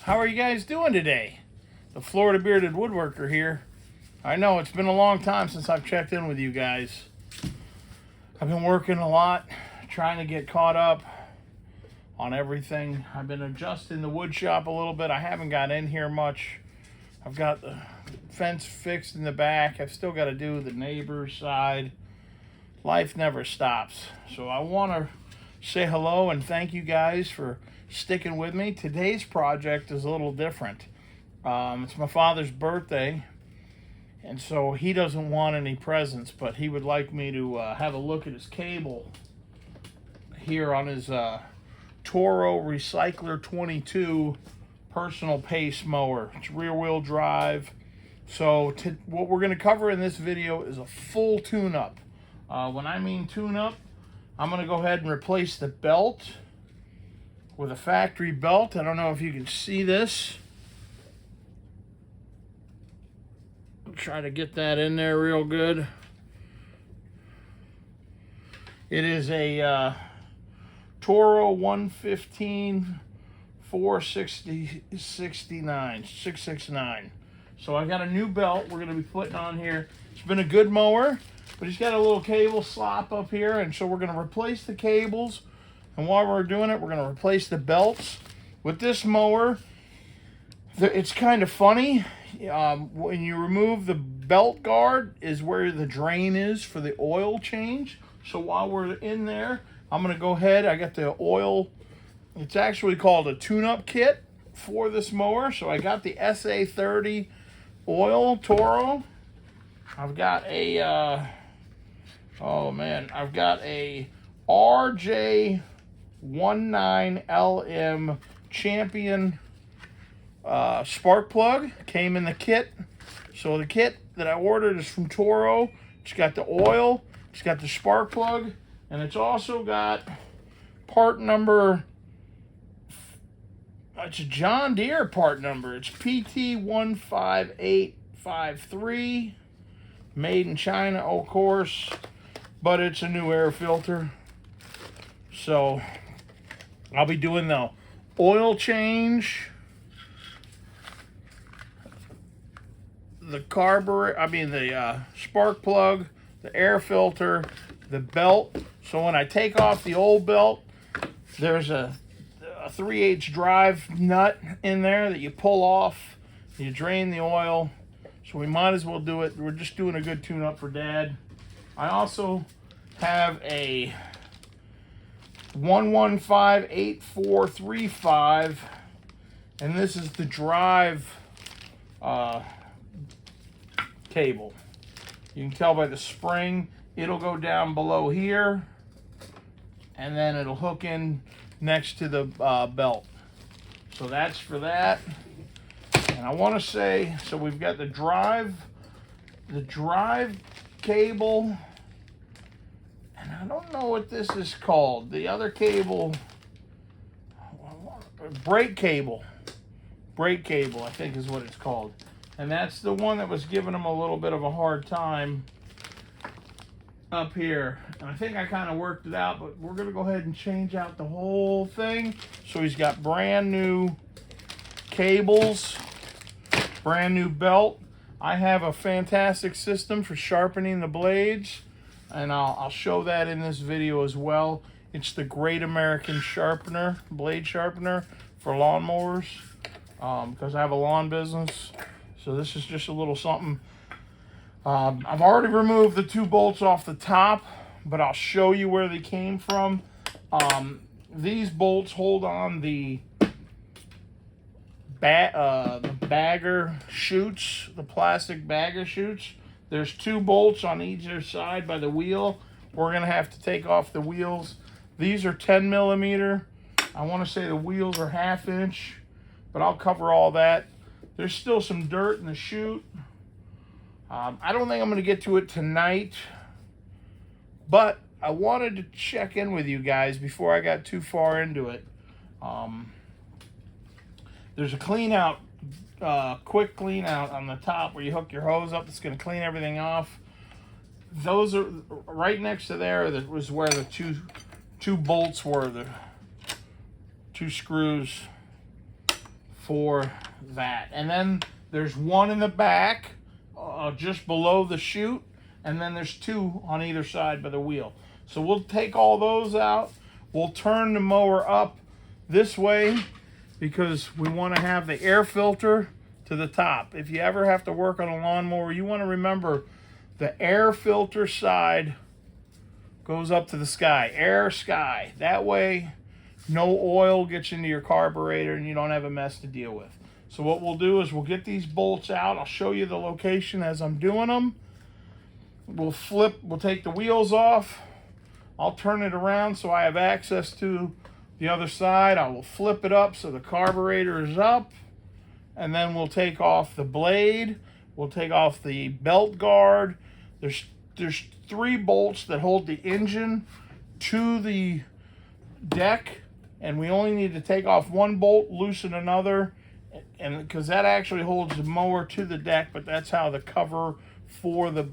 How are you guys doing today? The Florida Bearded Woodworker here. I know it's been a long time since I've checked in with you guys. I've been working a lot, trying to get caught up on everything. I've been adjusting the wood shop a little bit. I haven't got in here much. I've got the fence fixed in the back. I've still got to do the neighbor's side. Life never stops. So I want to say hello and thank you guys for sticking with me. Today's project is a little different. It's my father's birthday, and so he doesn't want any presents, but he would like me to have a look at his cable here on his Toro Recycler 22 personal pace mower. It's rear wheel drive. So what we're going to cover in this video is a full tune-up. When I mean tune-up, I'm going to go ahead and replace the belt with a factory belt. I don't know if you can see this. I'll try to get that in there real good. It is a Toro 115 669. So I got a new belt we're going to be putting on here. It's been a good mower, but he's got a little cable slop up here, and so we're going to replace the cables. And while we're doing it, we're going to replace the belts. With this mower, it's kind of funny. When you remove the belt guard is where the drain is for the oil change. So while we're in there, I'm going to go ahead. I got the oil. It's actually called a tune-up kit for this mower. So I got the SA30 oil Toro. I've got a, I've got a RJ19LM Champion spark plug. Came in the kit. So the kit that I ordered is from Toro. It's got the oil, it's got the spark plug, and it's also got part number. It's a John Deere part number. It's PT15853. Made in China, of course, but it's a new air filter. So I'll be doing the oil change, the the spark plug, the air filter, the belt. So when I take off the old belt, there's a 3/8 drive nut in there that you pull off. You drain the oil. So we might as well do it. We're just doing a good tune-up for Dad. I also have a 1158435, and this is the drive cable. You can tell by the spring, it'll go down below here, and then it'll hook in next to the belt. So that's for that. And I want to say, so we've got the drive cable, and I don't know what this is called. The other cable, brake cable, I think is what it's called. And that's the one that was giving him a little bit of a hard time up here. And I think I kind of worked it out, but we're going to go ahead and change out the whole thing. So he's got brand new cables, brand new belt. I have a fantastic system for sharpening the blades, and I'll show that in this video as well. It's the Great American Sharpener, blade sharpener for lawnmowers, because I have a lawn business. So this is just a little something. I've already removed the 2 bolts off the top, but I'll show you where they came from. These bolts hold on the bagger chutes, the plastic bagger chutes. There's 2 bolts on either side by the wheel. We're gonna have to take off the wheels. These are 10 millimeter. I want to say the wheels are 1/2 inch, but I'll cover all that. There's still some dirt in the chute. I don't think I'm going to get to it tonight, but I wanted to check in with you guys before I got too far into it. There's a clean out, quick clean out on the top where you hook your hose up. It's going to clean everything off. Those are right next to there. That was where the two bolts were, the 2 screws for that. And then there's one in the back, just below the chute, and then there's two on either side by the wheel. So we'll take all those out. We'll turn the mower up this way because we want to have the air filter to the top. If you ever have to work on a lawnmower, you want to remember the air filter side goes up to the sky. Air, sky. That way, no oil gets into your carburetor and you don't have a mess to deal with. So what we'll do is we'll get these bolts out. I'll show you the location as I'm doing them. We'll take the wheels off. I'll turn it around so I have access to the other side. I will flip it up so the carburetor is up. And then we'll take off the blade. We'll take off the belt guard. There's 3 bolts that hold the engine to the deck. And we only need to take off 1 bolt, loosen another. And because that actually holds the mower to the deck, but that's how the cover for the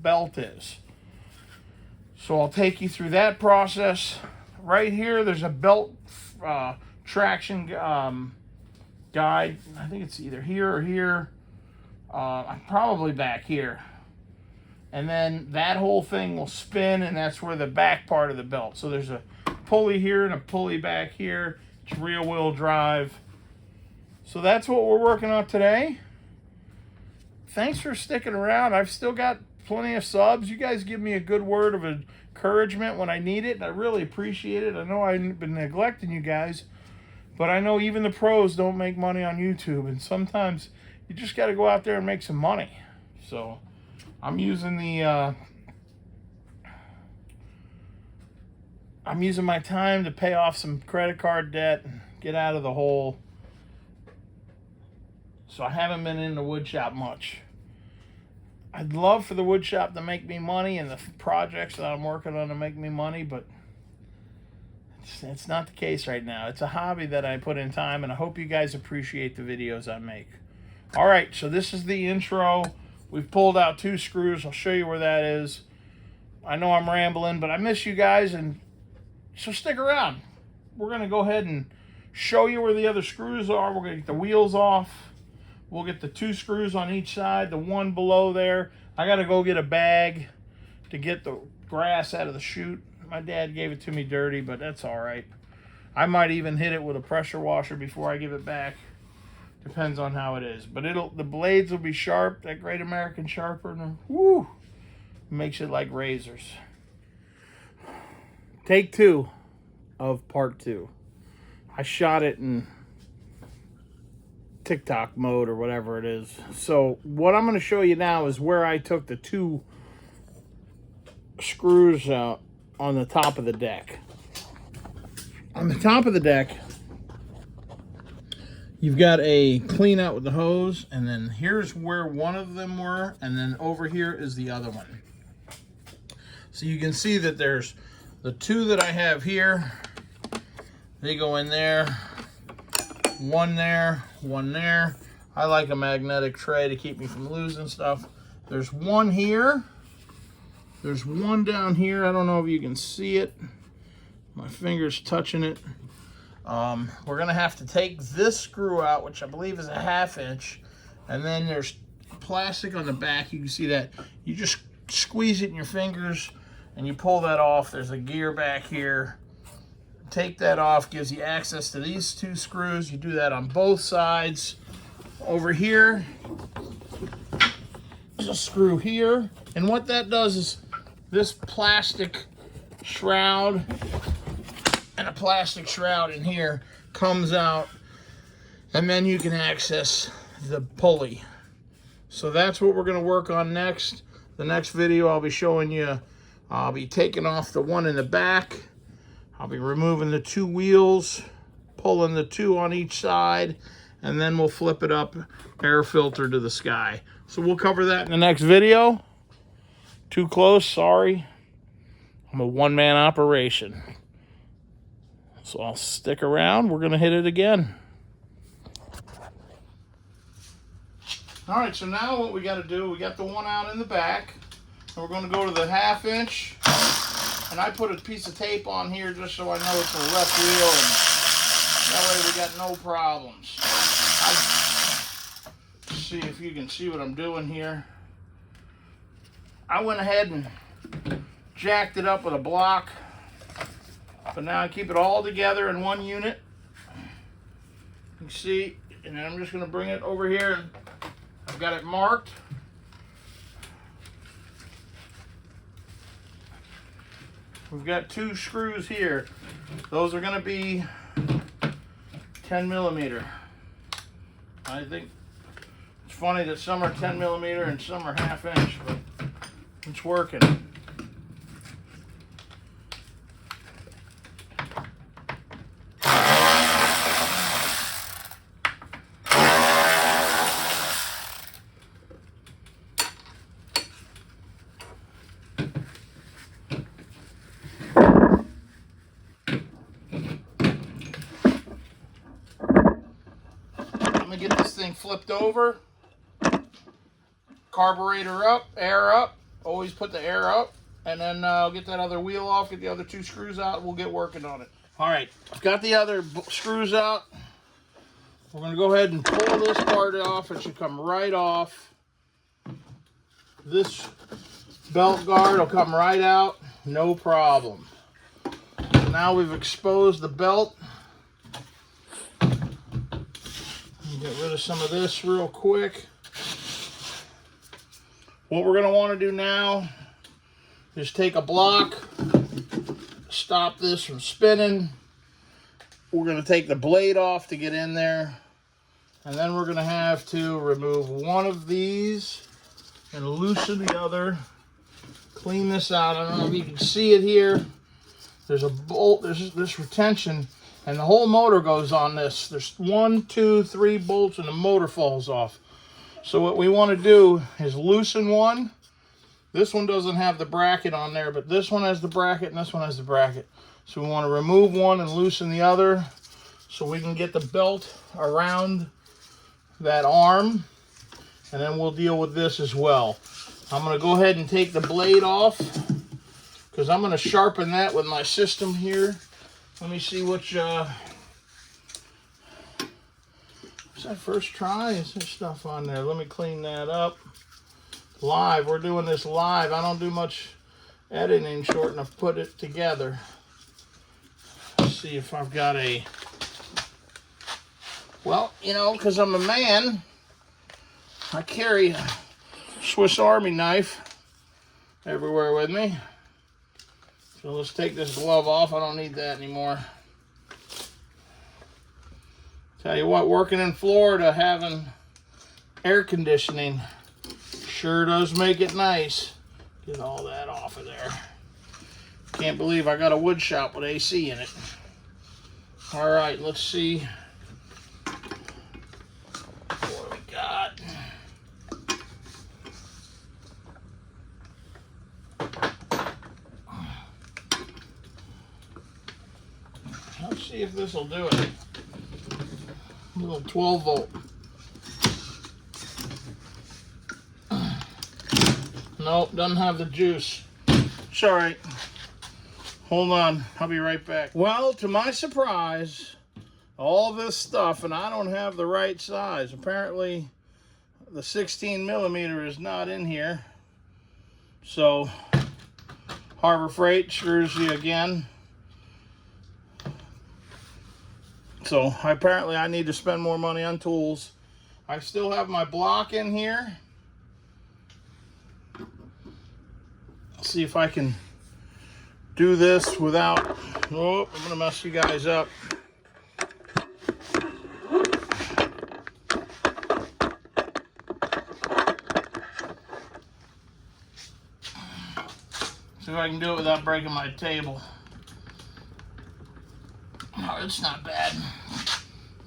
belt is. So I'll take you through that process. Right here, there's a belt traction guide. I think it's either here or here. Probably back here. And then that whole thing will spin, and that's where the back part of the belt. So there's a pulley here and a pulley back here. It's rear wheel drive. So that's what we're working on today. Thanks for sticking around. I've still got plenty of subs. You guys give me a good word of encouragement when I need it, and I really appreciate it. I know I've been neglecting you guys, but I know even the pros don't make money on YouTube, and sometimes you just got to go out there and make some money. So I'm using my time to pay off some credit card debt and get out of the hole. So I haven't been in the wood shop much. I'd love for the wood shop to make me money and the projects that I'm working on to make me money, but it's not the case right now. It's a hobby that I put in time, and I hope you guys appreciate the videos I make. All right, so this is the intro. We've pulled out 2 screws. I'll show you where that is. I know I'm rambling, but I miss you guys, and so stick around. We're going to go ahead and show you where the other screws are. We're going to get the wheels off. We'll get the 2 screws on each side, the one below there. I got to go get a bag to get the grass out of the chute. My dad gave it to me dirty, but that's all right. I might even hit it with a pressure washer before I give it back. Depends on how it is. But the blades will be sharp. That Great American Sharpener, woo, makes it like razors. Take 2 of part 2. I shot it in TikTok mode or whatever it is. So what I'm going to show you now is where I took the 2 screws out on the top of the deck. On the top of the deck, you've got a clean out with the hose, and then here's where one of them were, and then over here is the other one. So you can see that there's the 2 that I have here. They go in there. One there, one there. I like a magnetic tray to keep me from losing stuff. There's one here. There's one down here. I don't know if you can see it. My finger's touching it. We're gonna have to take this screw out, which I believe is a 1/2 inch. And then there's plastic on the back. You can see that. You just squeeze it in your fingers and you pull that off. There's a gear back here. Take that off, gives you access to these 2 screws. You do that on both sides. Over here, there's a screw here. And what that does is this plastic shroud and a plastic shroud in here comes out, and then you can access the pulley. So that's what we're going to work on next. The next video I'll be showing you, I'll be taking off the one in the back. I'll be removing the 2 wheels, pulling the 2 on each side, and then we'll flip it up, air filter to the sky. So we'll cover that in the next video. Too close, sorry. I'm a one-man operation. So I'll stick around. We're going to hit it again. All right, so now what we got to do, we got the one out in the back. And we're going to go to the 1/2 inch. And I put a piece of tape on here just so I know it's a rough wheel, and that way we got no problems. See if you can see what I'm doing here. I went ahead and jacked it up with a block, but now I keep it all together in one unit. You can see, and then I'm just going to bring it over here, and I've got it marked. We've got 2 screws here. Those are going to be 10 millimeter. I think it's funny that some are 10 millimeter and some are 1/2 inch, but it's working. Get this thing flipped over, carburetor up, air up, always put the air up, and then get that other wheel off, get the other 2 screws out, and we'll get working on it. All right, I've got the other screws out. We're gonna go ahead and pull this part off. It should come right off. This belt guard will come right out, no problem. Now we've exposed the belt. Get rid of some of this real quick. What we're going to want to do now is take a block, stop this from spinning. We're going to take the blade off to get in there, and then we're going to have to remove one of these and loosen the other. Clean this out. I don't know if you can see it here. There's a bolt, there's this retention, and the whole motor goes on this. There's 1, 2, 3 bolts, and the motor falls off. So what we want to do is loosen one. This one doesn't have the bracket on there, but this one has the bracket and this one has the bracket. So we want to remove one and loosen the other so we can get the belt around that arm, and then we'll deal with this as well. I'm going to go ahead and take the blade off because I'm going to sharpen that with my system here. Let me see which, is that first try? Is there stuff on there? Let me clean that up. Live, we're doing this live. I don't do much editing short enough to put it together. Let's see if I've got a, well, you know, because I'm a man, I carry a Swiss Army knife everywhere with me. So let's take this glove off. I don't need that anymore. Tell you what, working in Florida, having air conditioning sure does make it nice. Get all that off of there. Can't believe I got a wood shop with AC in it. All right, let's see what we got. Let's see if this will do it. A little 12 volt. Nope, doesn't have the juice. It's all right. Hold on, I'll be right back. Well, to my surprise, all this stuff, and I don't have the right size. Apparently, the 16 millimeter is not in here. So, Harbor Freight screws you again. So apparently I need to spend more money on tools. I still have my block in here. Let's see if I can do this without, oh, I'm gonna mess you guys up. See if I can do it without breaking my table. Oh, it's not bad.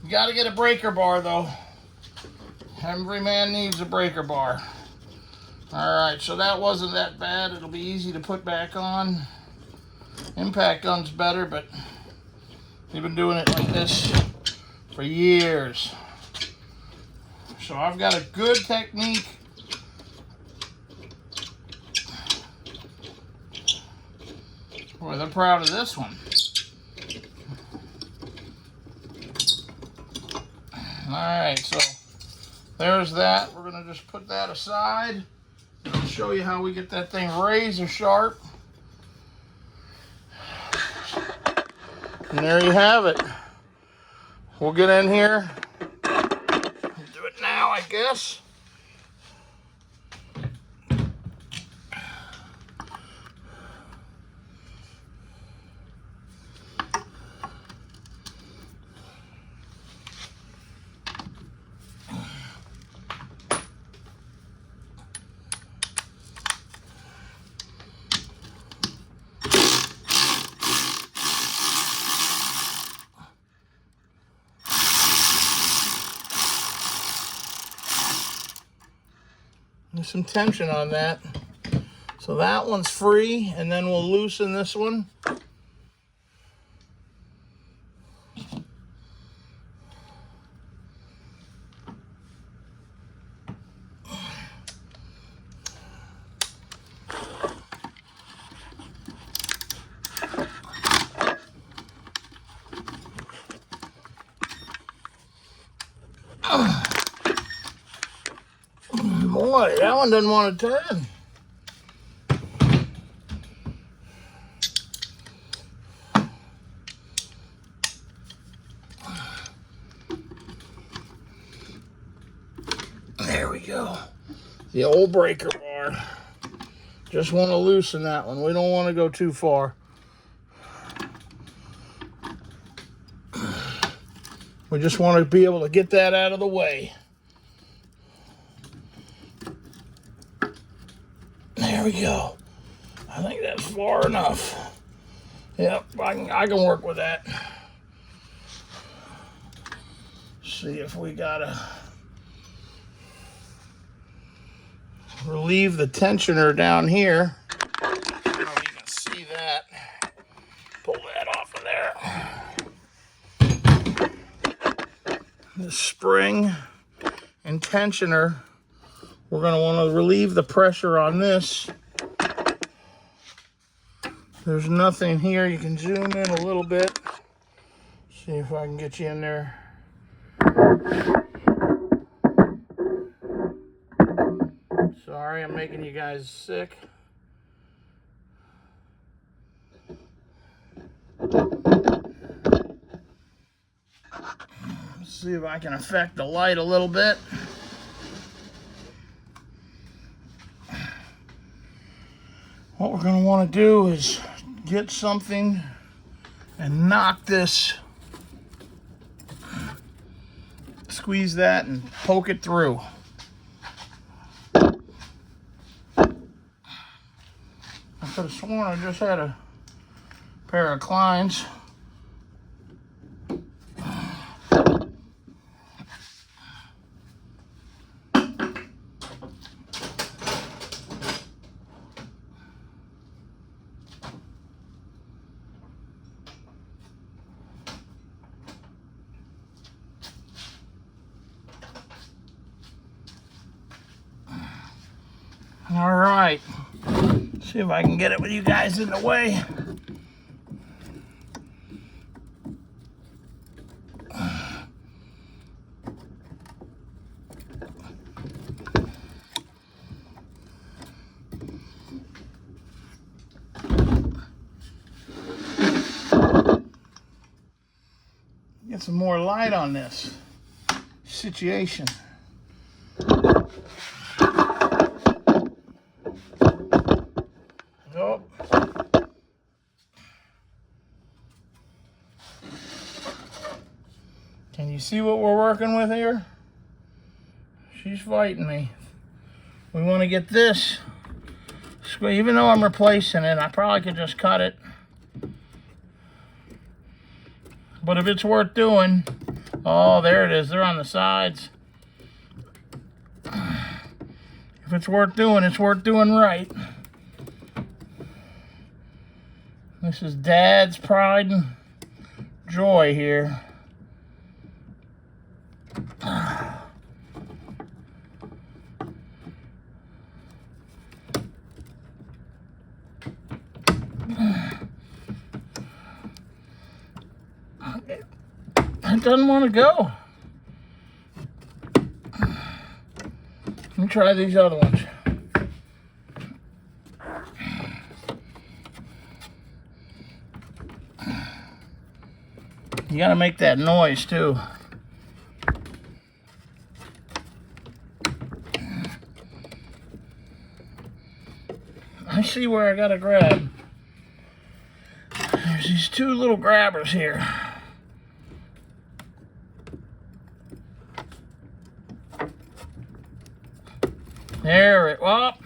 You gotta get a breaker bar though. Every man needs a breaker bar. Alright, so that wasn't that bad. It'll be easy to put back on. Impact gun's better, but they've been doing it like this for years. So I've got a good technique. Boy, they're proud of this one. All right, so there's that. We're gonna just put that aside. I'll show you how we get that thing razor sharp. And there you have it. We'll get in here. Do it now, I guess. There's some tension on that. So that one's free, and then we'll loosen this one. Boy, that one doesn't want to turn. There we go. The old breaker bar. Just want to loosen that one. We don't want to go too far. We just want to be able to get that out of the way. There we go. I think that's far enough. Yep, I can work with that. See if we gotta relieve the tensioner down here. I don't know if you can see that. Pull that off of there. The spring and tensioner. We're going to want to relieve the pressure on this. There's nothing here. You can zoom in a little bit. See if I can get you in there. Sorry, I'm making you guys sick. Let's see if I can affect the light a little bit. What we're going to want to do is get something and knock this, squeeze that and poke it through. I could have sworn I just had a pair of Kleins. All right, see if I can get it with you guys in the way. Get some more light on this situation. Oh. Can you see what we're working with here? She's fighting me. We want to get this. Even though I'm replacing it, I probably could just cut it. But if it's worth doing, oh, there it is. They're on the sides. If it's worth doing right. This is Dad's pride and joy here. It doesn't want to go. me try these other ones. You gotta make that noise too. I see where I gotta grab. There's these two little grabbers here. There it, well,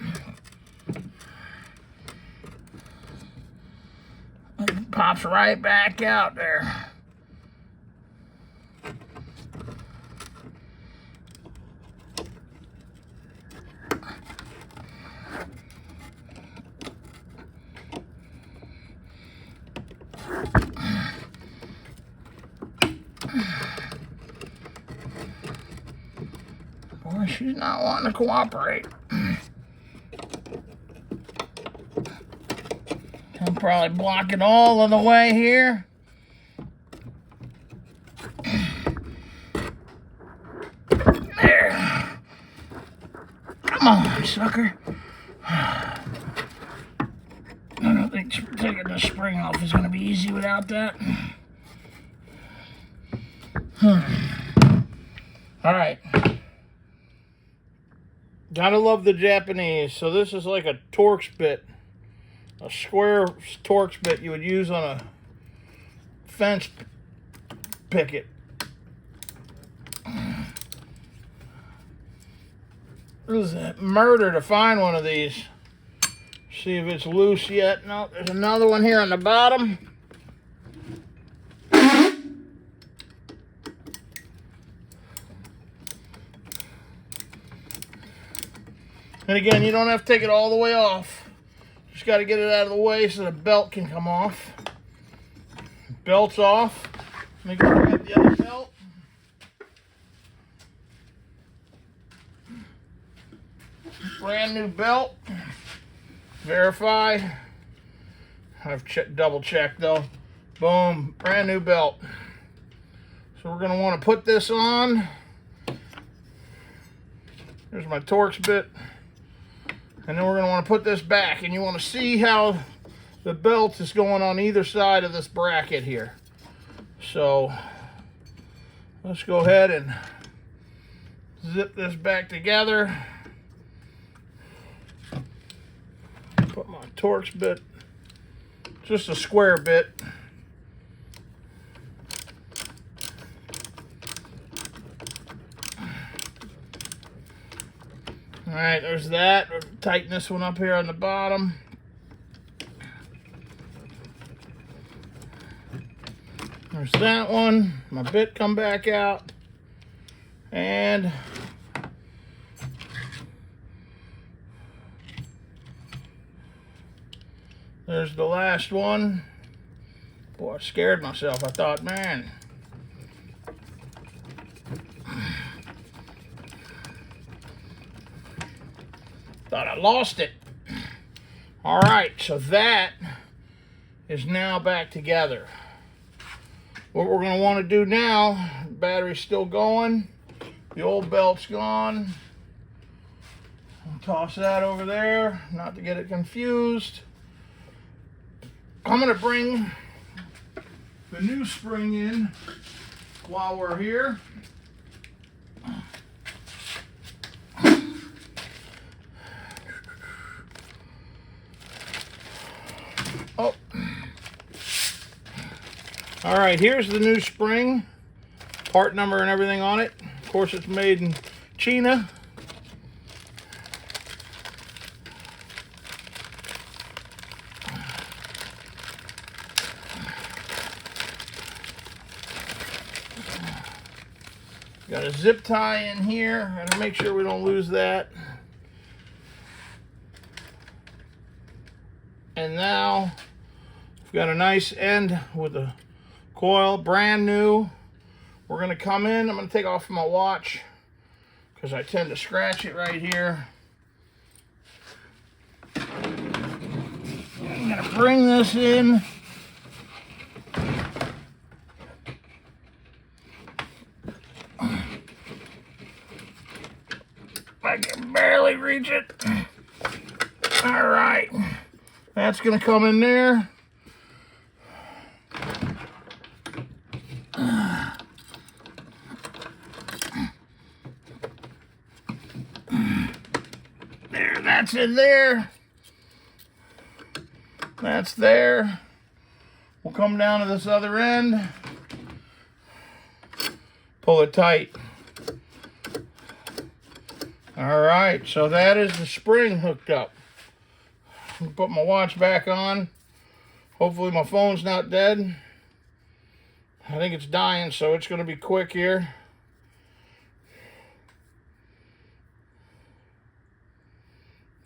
it pops right back out there. Boy, she's not wanting to cooperate. I'm probably blocking all of the way here. There. Come on, sucker. I don't think taking the spring off is going to be easy without that. All right. Gotta love the Japanese. So this is like a Torx bit. A square Torx bit you would use on a fence picket. This is a murder to find one of these. See if it's loose yet. No, there's another one here on the bottom. And again, you don't have to take it all the way off. Just got to get it out of the way so the belt can come off. Belt's off. Let me go grab the other belt. Brand new belt. Verify. I've double checked though. Boom, brand new belt. So we're going to want to put this on. There's my Torx bit. And then we're going to want to put this back. And you want to see how the belt is going on either side of this bracket here. So let's go ahead and zip this back together. Put my Torx bit, just a square bit. All right, there's that. We'll tighten this one up here on the bottom. There's that one. My bit come back out. And there's the last one. Boy, I scared myself. I thought, man. Thought I lost it. All right, so that is now back together. What we're going to want to do now, the battery's still going. The old belt's gone. I'll toss that over there, not to get it confused. I'm going to bring the new spring in while we're here. Oh. All right, here's the new spring. Part number and everything on it. Of course, it's made in China. Got a zip tie in here. Gotta make sure we don't lose that. And now we've got a nice end with a coil, brand new. We're gonna come in. I'm gonna take off my watch because I tend to scratch it right here. I'm gonna bring this in. I can barely reach it. All right, that's gonna come in there. There, that's in there. That's there. We'll come down to this other end. Pull it tight. All right, so that is the spring hooked up. Put my watch back on. Hopefully my phone's not dead. I think it's dying, so it's gonna be quick here.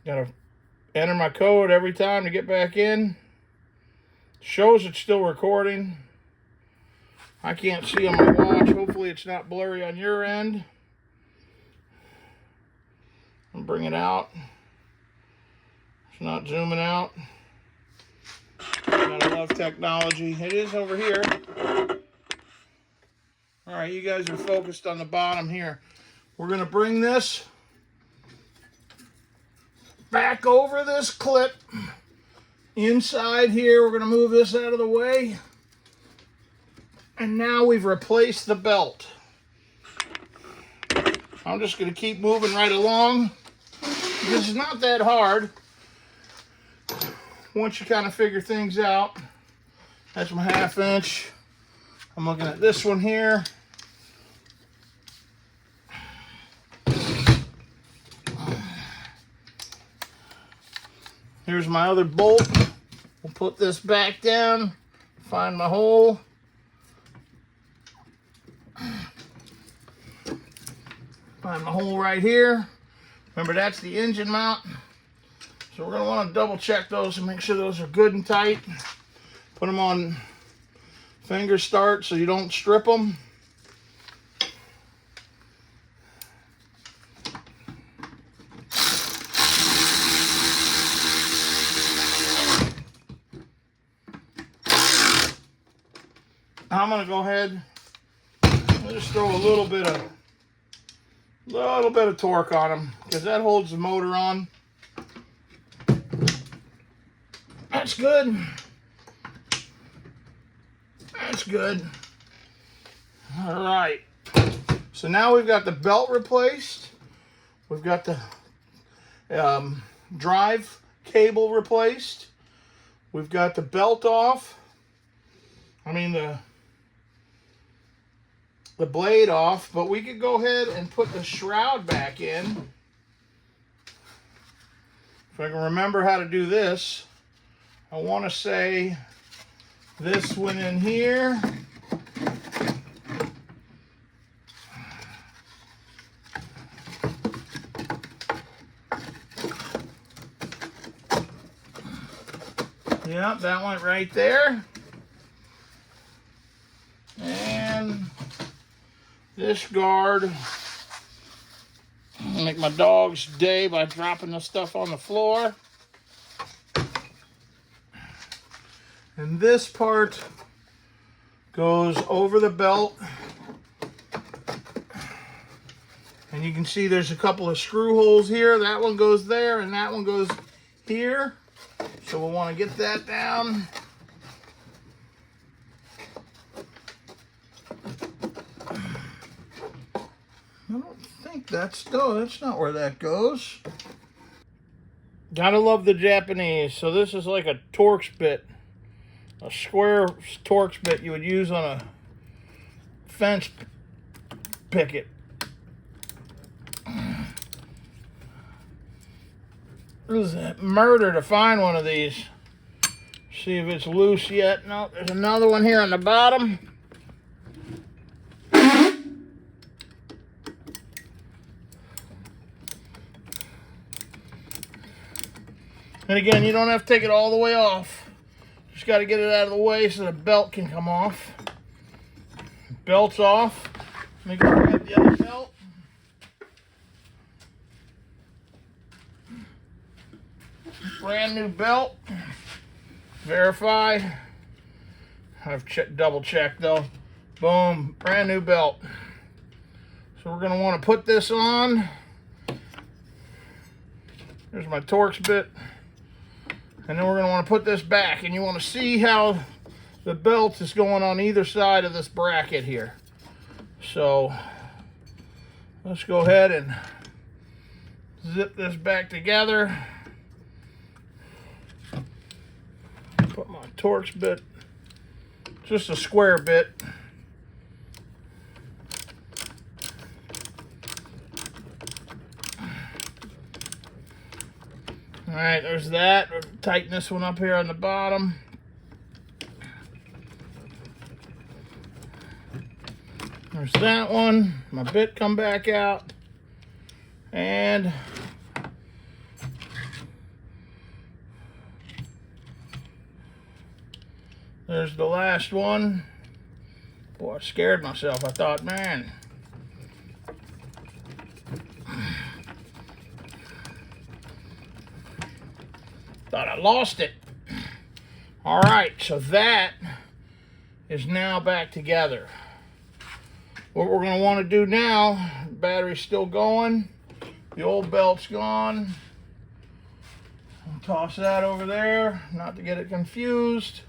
Gotta enter my code every time to get back in. Shows it's still recording. I can't see on my watch. Hopefully it's not blurry on your end. I'll bring it out. It's not zooming out. I love technology. It is over here. All right, you guys are focused on the bottom here. We're gonna bring this back over this clip. Inside here, we're gonna move this out of the way. And now we've replaced the belt. I'm just gonna keep moving right along. This is not that hard. Once you kind of figure things out. That's my 1/2 inch. I'm looking at this one here. Here's my other bolt. We'll put this back down, find my hole. Find my hole right here. Remember, that's the engine mount. So we're gonna wanna double check those and make sure those are good and tight. Put them on finger start so you don't strip them. I'm gonna go ahead and just throw a little bit of torque on them because that holds the motor on. That's good. That's good. All right. So now we've got the belt replaced. We've got the drive cable replaced. We've got the belt off. I mean the blade off, but we could go ahead and put the shroud back in. If I can remember how to do this, I want to say this went in here. Yep, that went right there. And this guard, make my dog's day by dropping the stuff on the floor. And this part goes over the belt. And you can see there's a couple of screw holes here. That one goes there and that one goes here. So we'll want to get that down. I don't think that's not where that goes. Gotta love the Japanese. So this is like a Torx bit, a square Torx bit you would use on a fence picket. It was a murder to find one of these. See if it's loose yet. No, there's another one here on the bottom. And again, you don't have to take it all the way off. Just got to get it out of the way so the belt can come off. Belt's off. Let me go grab the other belt. Brand new belt. Verify. I've double checked though. Boom, brand new belt. So we're going to want to put this on Here's my Torx bit. And then we're going to want to put this back. And you want to see how the belt is going on either side of this bracket here. So let's go ahead and zip this back together. Put my Torx bit, just a square bit. All right, there's that. We'll tighten this one up here on the bottom. There's that one. My bit come back out. And there's the last one. Boy, I scared myself. I thought, man. Thought I lost it. All right, so that is now back together. What we're going to want to do now, the battery's still going, the old belt's gone. I'll toss that over there, not to get it confused.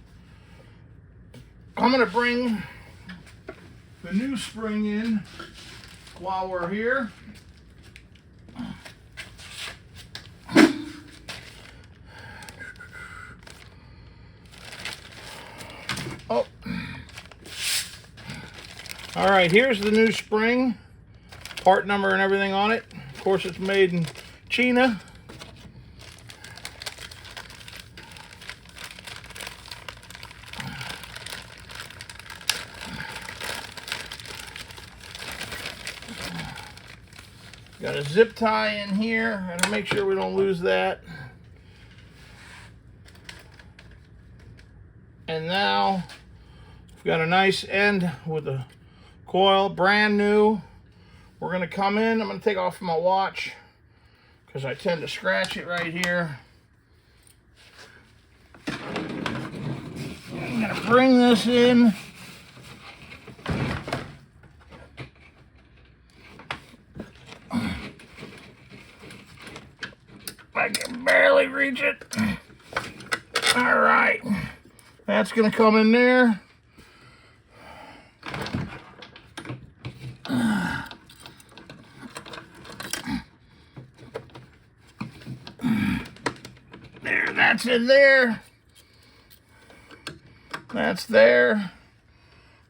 I'm going to bring the new spring in while we're here. Oh. All right, here's the new spring, part number and everything on it. Of course, it's made in China. Got a zip tie in here. Gotta make sure we don't lose that. And now we've got a nice end with a coil, brand new. We're gonna come in. I'm gonna take off my watch because I tend to scratch it right here. I'm gonna bring this in. I can barely reach it. All right, that's gonna come in there. There, that's in there. That's there.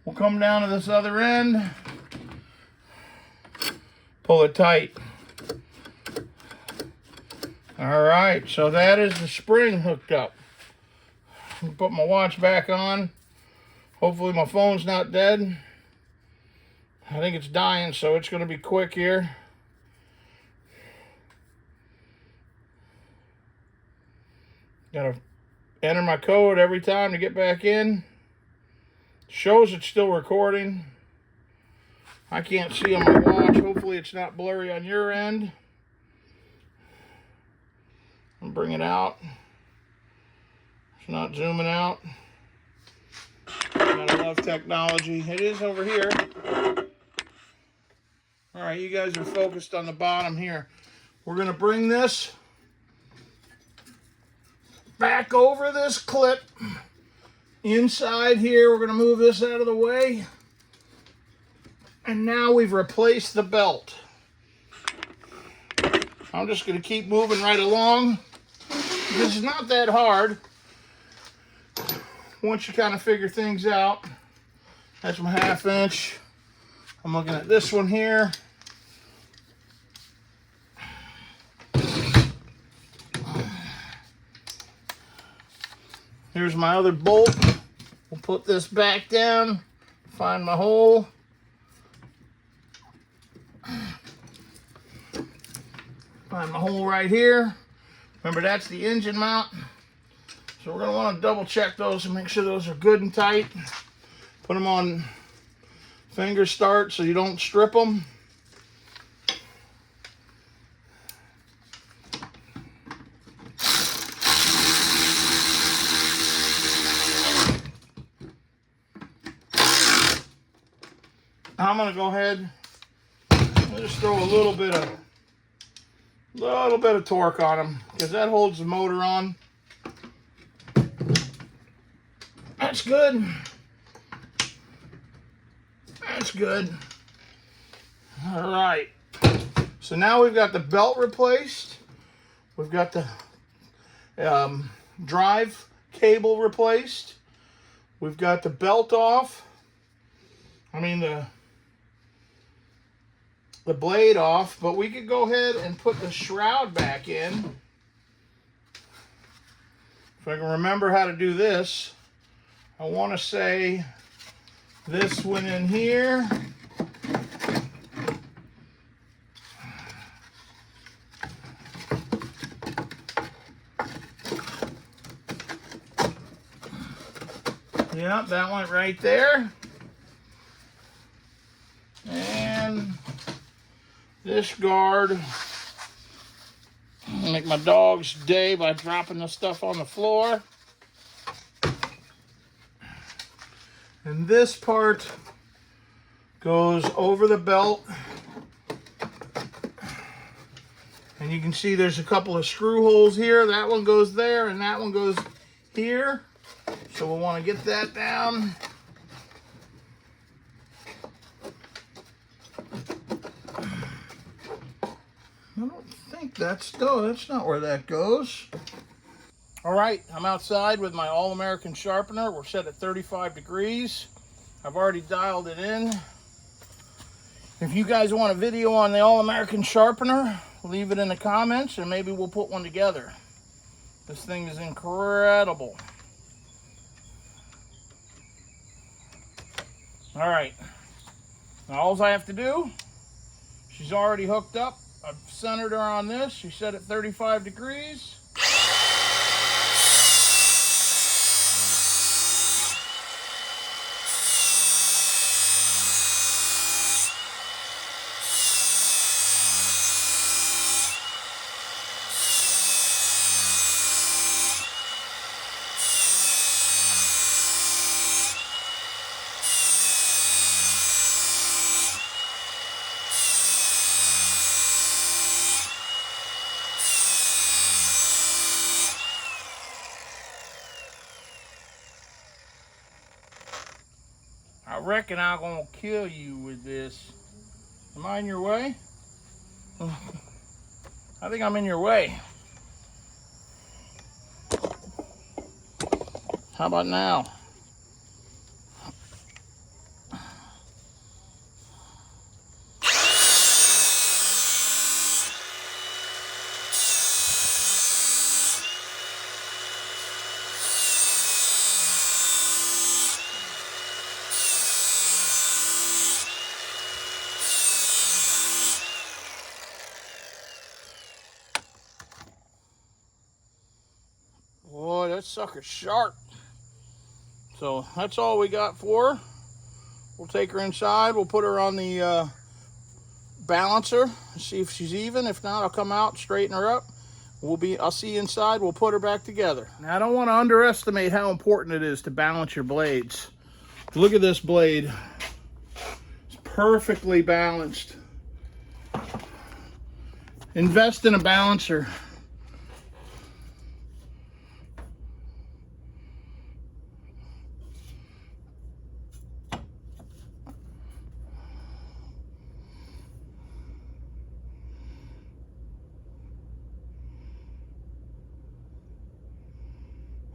We'll come down to this other end. Pull it tight. All right, so that is the spring hooked up. Put my watch back on. Hopefully my phone's not dead. I think it's dying, so it's gonna be quick here. Gotta enter my code every time to get back in. Shows it's still recording. I can't see on my watch. Hopefully it's not blurry on your end. I'll bring it out. It's not zooming out. Gotta love technology. It is over here. All right, you guys are focused on the bottom here. We're gonna bring this back over this clip. Inside here, we're gonna move this out of the way. And now we've replaced the belt. I'm just gonna keep moving right along. This is not that hard. Once you kind of figure things out. That's my 1/2 inch. I'm looking at this one here. Here's my other bolt. We'll put this back down, find my hole. Find my hole right here. Remember, that's the engine mount. So we're gonna wanna double check those and make sure those are good and tight. Put them on finger start so you don't strip them. I'm gonna go ahead and just throw a little bit of A little bit of torque on them because that holds the motor on. That's good. That's good. All right. So now we've got the belt replaced. We've got the drive cable replaced. We've got the belt off. I mean the blade off, but we could go ahead and put the shroud back in. If I can remember how to do this, I want to say this went in here. Yep, that went right there. And this guard, I'll make my dog's day by dropping the stuff on the floor. And this part goes over the belt. And you can see there's a couple of screw holes here. That one goes there and that one goes here. So we'll want to get that down. I don't think that's not where that goes. All right, I'm outside with my All-American sharpener. We're set at 35 degrees. I've already dialed it in. If you guys want a video on the All-American sharpener, leave it in the comments and maybe we'll put one together. This thing is incredible. All right, now all I have to do, she's already hooked up. I've centered her on this. She's set at 35 degrees. I reckon I'm gonna kill you with this. Am I in your way? I think I'm in your way. How about now? Boy, that sucker's sharp. So that's all we got for her. We'll take her inside. We'll put her on the balancer, see if she's even. If not, I'll come out, straighten her up. I'll see you inside. We'll put her back together. Now, I don't want to underestimate how important it is to balance your blades. Look at this blade. It's perfectly balanced. Invest in a balancer.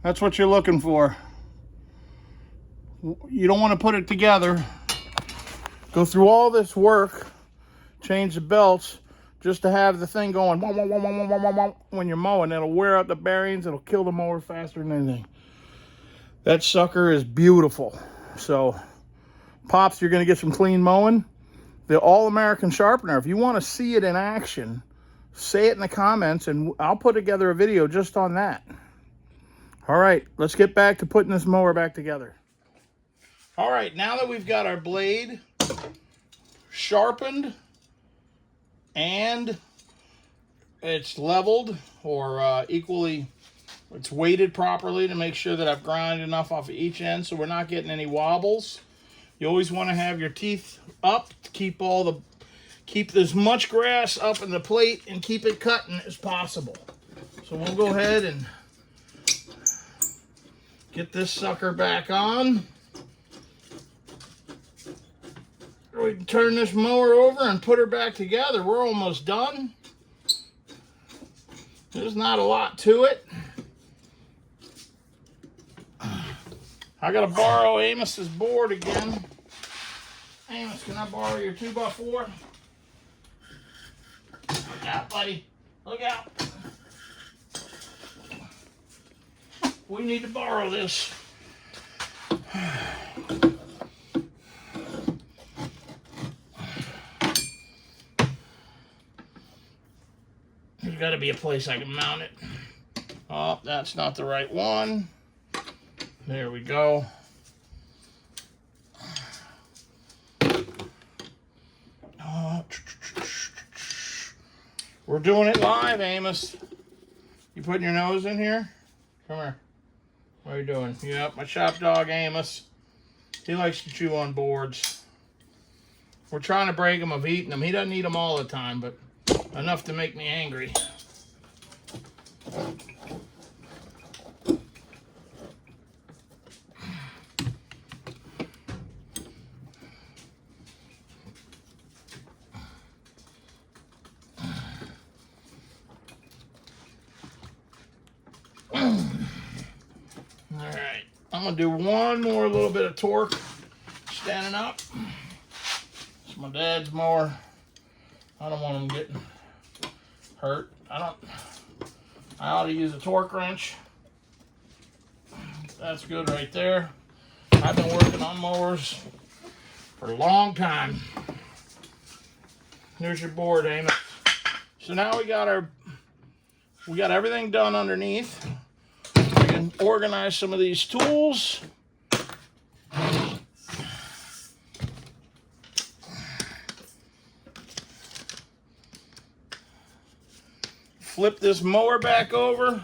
That's what you're looking for. You don't want to put it together, go through all this work, change the belts, just to have the thing going when you're mowing. It'll wear out the bearings, it'll kill the mower faster than anything. That sucker is beautiful. So, Pops, you're gonna get some clean mowing. The All-American sharpener, if you want to see it in action, say it in the comments and I'll put together a video just on that. All right, let's get back to putting this mower back together. All right, now that we've got our blade sharpened and it's leveled or equally, it's weighted properly to make sure that I've grinded enough off of each end so we're not getting any wobbles. You always want to have your teeth up to keep keep as much grass up in the plate and keep it cutting as possible. So we'll go ahead and get this sucker back on. We can turn this mower over and put her back together. We're almost done. There's not a lot to it. I gotta borrow Amos's board again. Amos, can I borrow your 2x4? Look out, buddy. Look out. We need to borrow this. There's got to be a place I can mount it. Oh, that's not the right one. There we go. We're doing it live, Amos. You putting your nose in here? Come here. What are you doing? Yep, my shop dog, Amos. He likes to chew on boards. We're trying to break him of eating them. He doesn't eat them all the time, but enough to make me angry. Alright, I'm going to do one more little bit of torque standing up. It's my dad's mower. I don't want him getting hurt. I ought to use a torque wrench. That's good right there. I've been working on mowers for a long time. There's your board, Amos. So now we got everything done underneath. We can organize some of these tools. Flip this mower back over.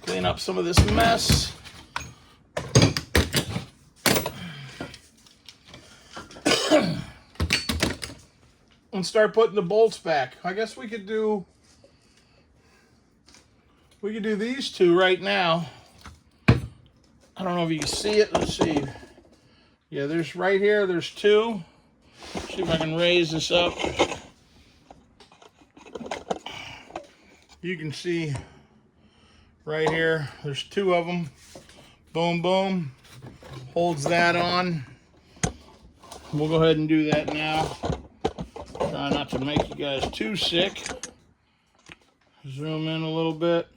Clean up some of this mess. And start putting the bolts back. I guess we could do these two right now. I don't know if you can see it. Let's see. Yeah, there's right here, there's two. See if I can raise this up. You can see right here, there's two of them. Boom, boom. Holds that on. We'll go ahead and do that now. Try not to make you guys too sick. Zoom in a little bit.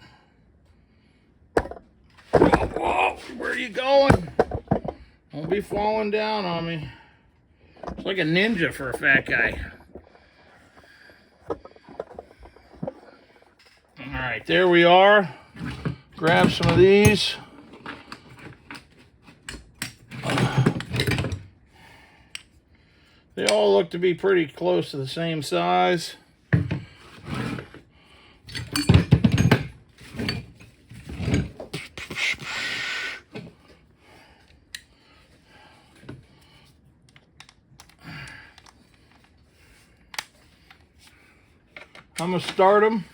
Whoa, where are you going? Don't be falling down on me. It's like a ninja for a fat guy. All right, there we are. Grab some of these. They all look to be pretty close to the same size. I'm going to start them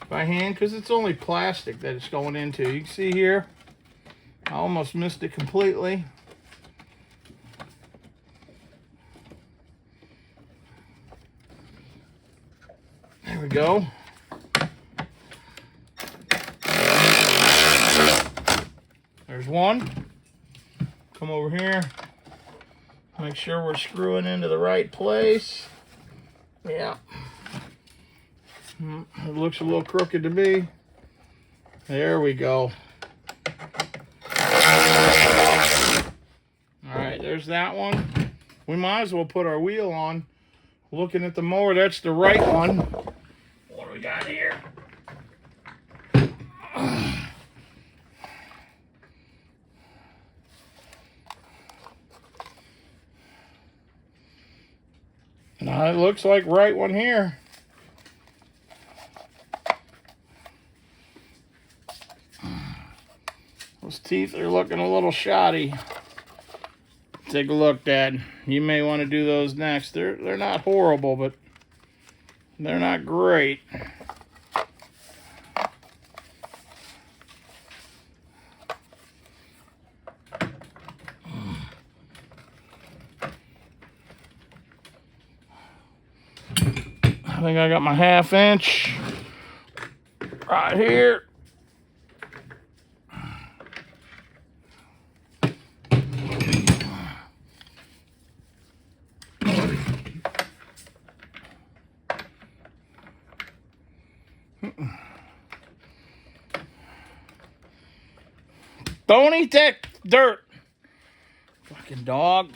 by hand because it's only plastic that it's going into. You can see here, I almost missed it completely. There we go. There's one. Come over here. Make sure we're screwing into the right place. Yeah. It looks a little crooked to me. There we go. Alright, there's that one. We might as well put our wheel on. Looking at the mower, that's the right one. What do we got here? Now it looks like right one here. Those teeth are looking a little shoddy. Take a look, Dad. You may want to do those next. They're not horrible, but they're not great. I think I got my 1/2 inch right here. Don't eat that dirt. Fucking dog.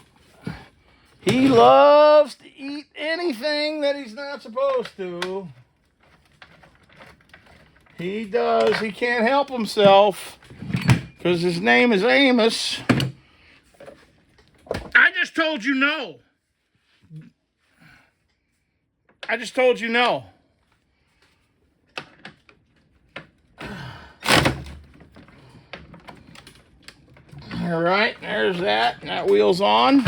He loves to eat anything that he's not supposed to. He does. He can't help himself because his name is Amos. I just told you no. I just told you no. All right, there's that. That wheel's on.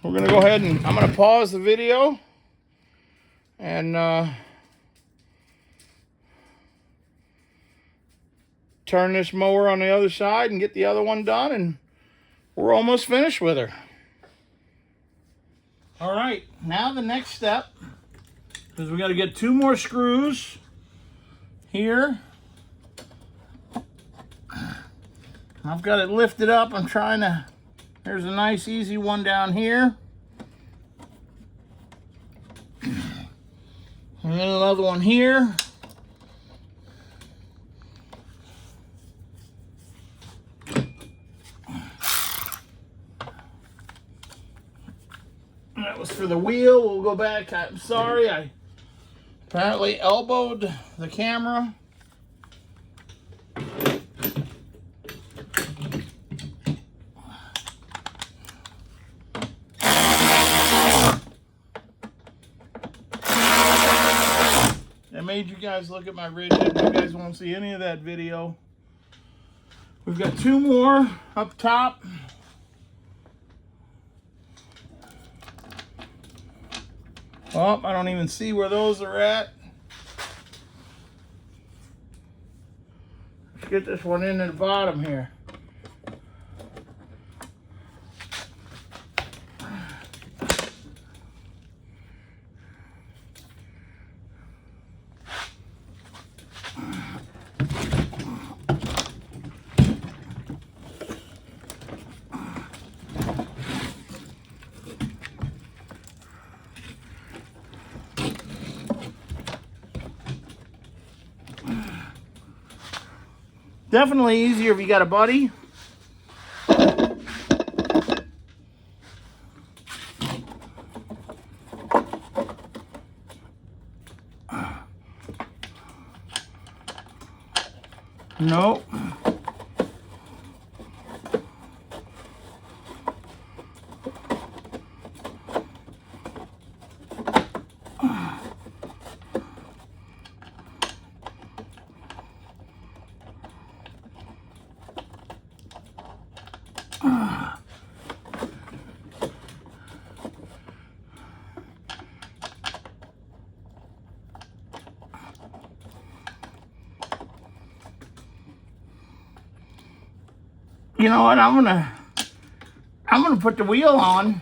We're going to go ahead and I'm going to pause the video and turn this mower on the other side and get the other one done, and we're almost finished with her. All right, now the next step is we got to get 2 more screws here. I've got it lifted up. I'm trying to, there's a nice easy one down here. And then another one here. That was for the wheel. We'll go back. I'm sorry, I apparently elbowed the camera. I made you guys look at my rigid. You guys won't see any of that video. We've got 2 more up top. Oh, I don't even see where those are at. Let's get this one into the bottom here. Definitely easier if you got a buddy. Nope. You know what? I'm gonna put the wheel on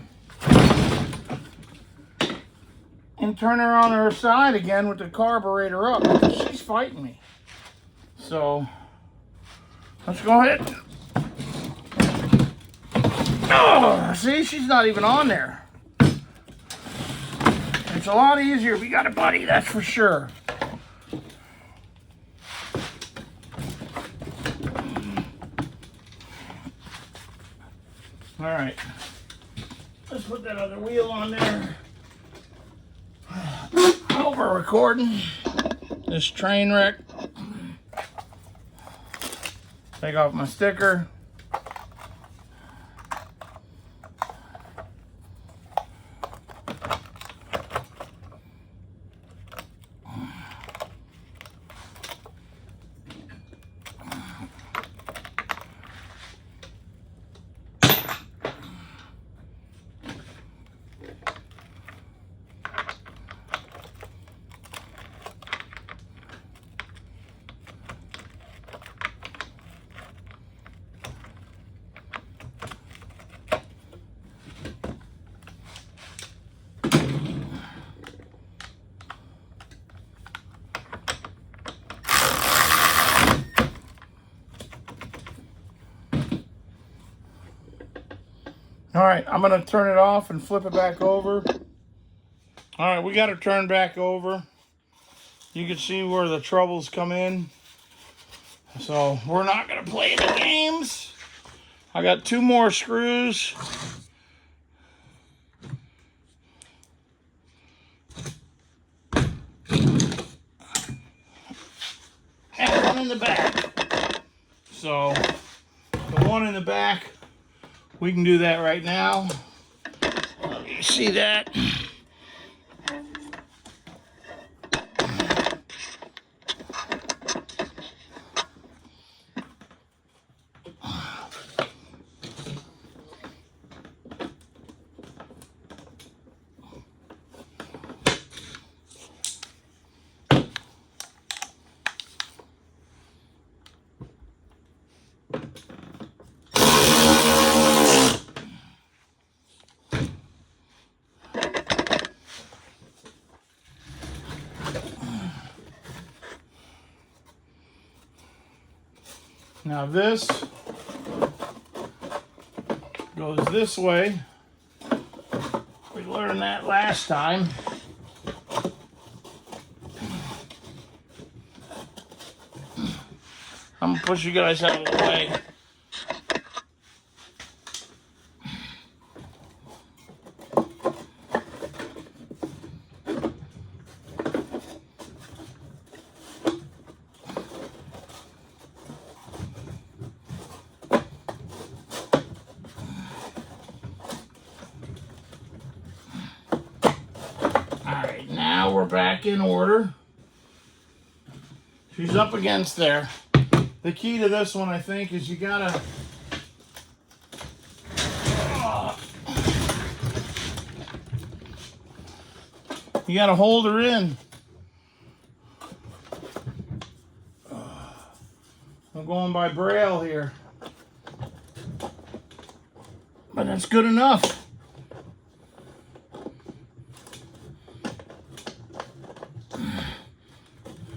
and turn her on her side again with the carburetor up because she's fighting me. So let's go ahead. Oh, see, she's not even on there. It's a lot easier if you got a buddy, that's for sure. All right, let's put that other wheel on there. Over recording this train wreck. Take off my sticker. All right, I'm gonna turn it off and flip it back over. All right, we got it turned back over. You can see where the troubles come in. So we're not gonna play the games. I got 2 more screws. And one in the back. So the one in the back, we can do that right now. You see that? Now this goes this way. We learned that last time. I'm gonna push you guys out of the way. Now we're back in order. She's up against there. The key to this one, I think, is you gotta hold her in. I'm going by braille here, but that's good enough.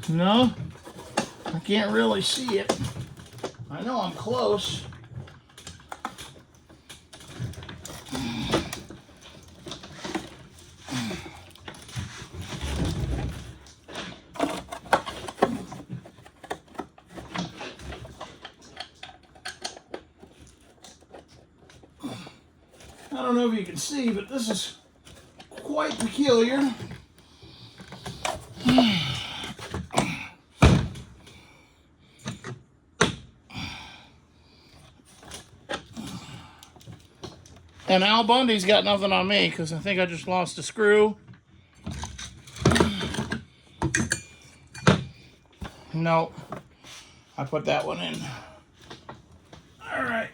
No, I can't really see it. I know I'm close. I don't know if you can see, but this is quite peculiar. And Al Bundy's got nothing on me because I think I just lost a screw. No, I put that one in. All right,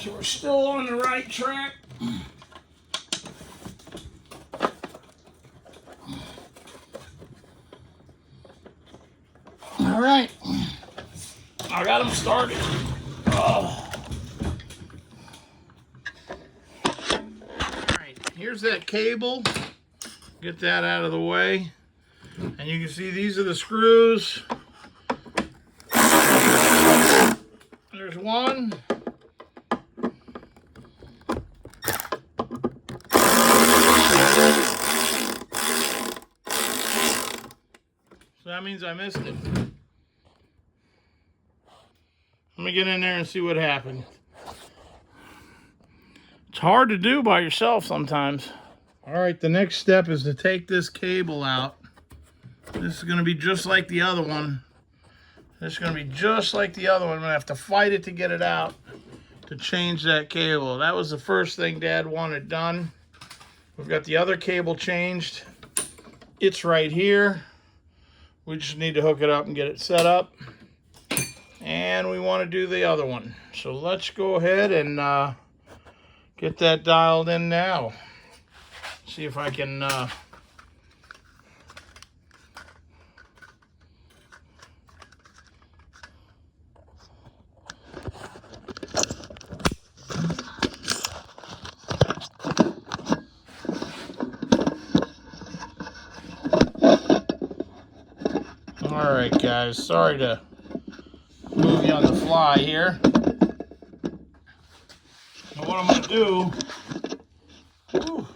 so we're still on the right track. All right, I got them started. Oh. Here's that cable. Get that out of the way. And you can see these are the screws. There's one. So that means I missed it. Let me get in there and see what happened. It's hard to do by yourself sometimes. All right, the next step is to take this cable out. This is gonna be just like the other one. This is gonna be just like the other one. I'm gonna have to fight it to get it out to change that cable. That was the first thing Dad wanted done. We've got the other cable changed. It's right here. We just need to hook it up and get it set up. And we wanna do the other one. So let's go ahead and get that dialed in now. See if I can All right, guys, sorry to move you on the fly here. Now what I'm going to do, what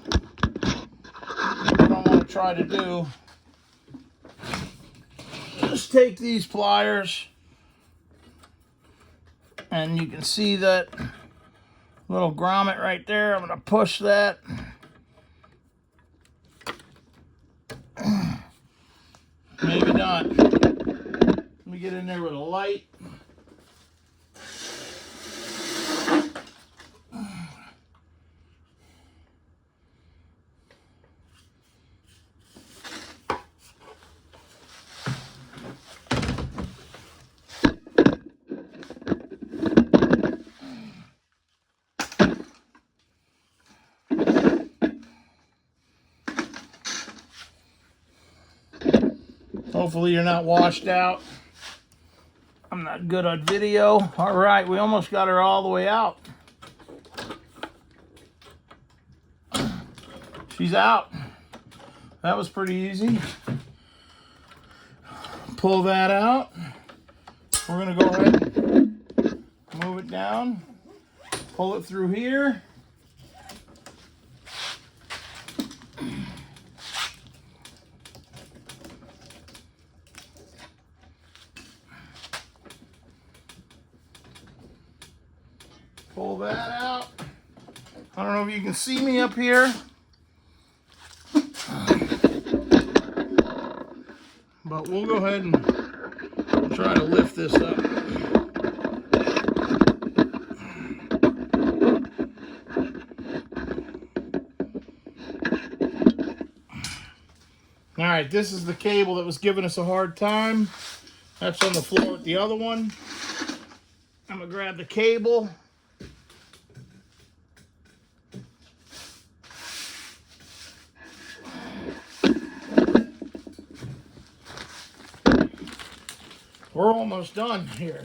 I want to try to do, just take these pliers, and you can see that little grommet right there. I'm going to push that. Maybe not. Let me get in there with a light. Hopefully you're not washed out. I'm not good on video. All right, we almost got her all the way out. She's out. That was pretty easy. Pull that out. We're gonna go ahead and move it down. Pull it through here. Pull that out. I don't know if you can see me up here, but we'll go ahead and try to lift this up. All right, this is the cable that was giving us a hard time. That's on the floor with the other one. I'm gonna grab the cable. We're almost done here.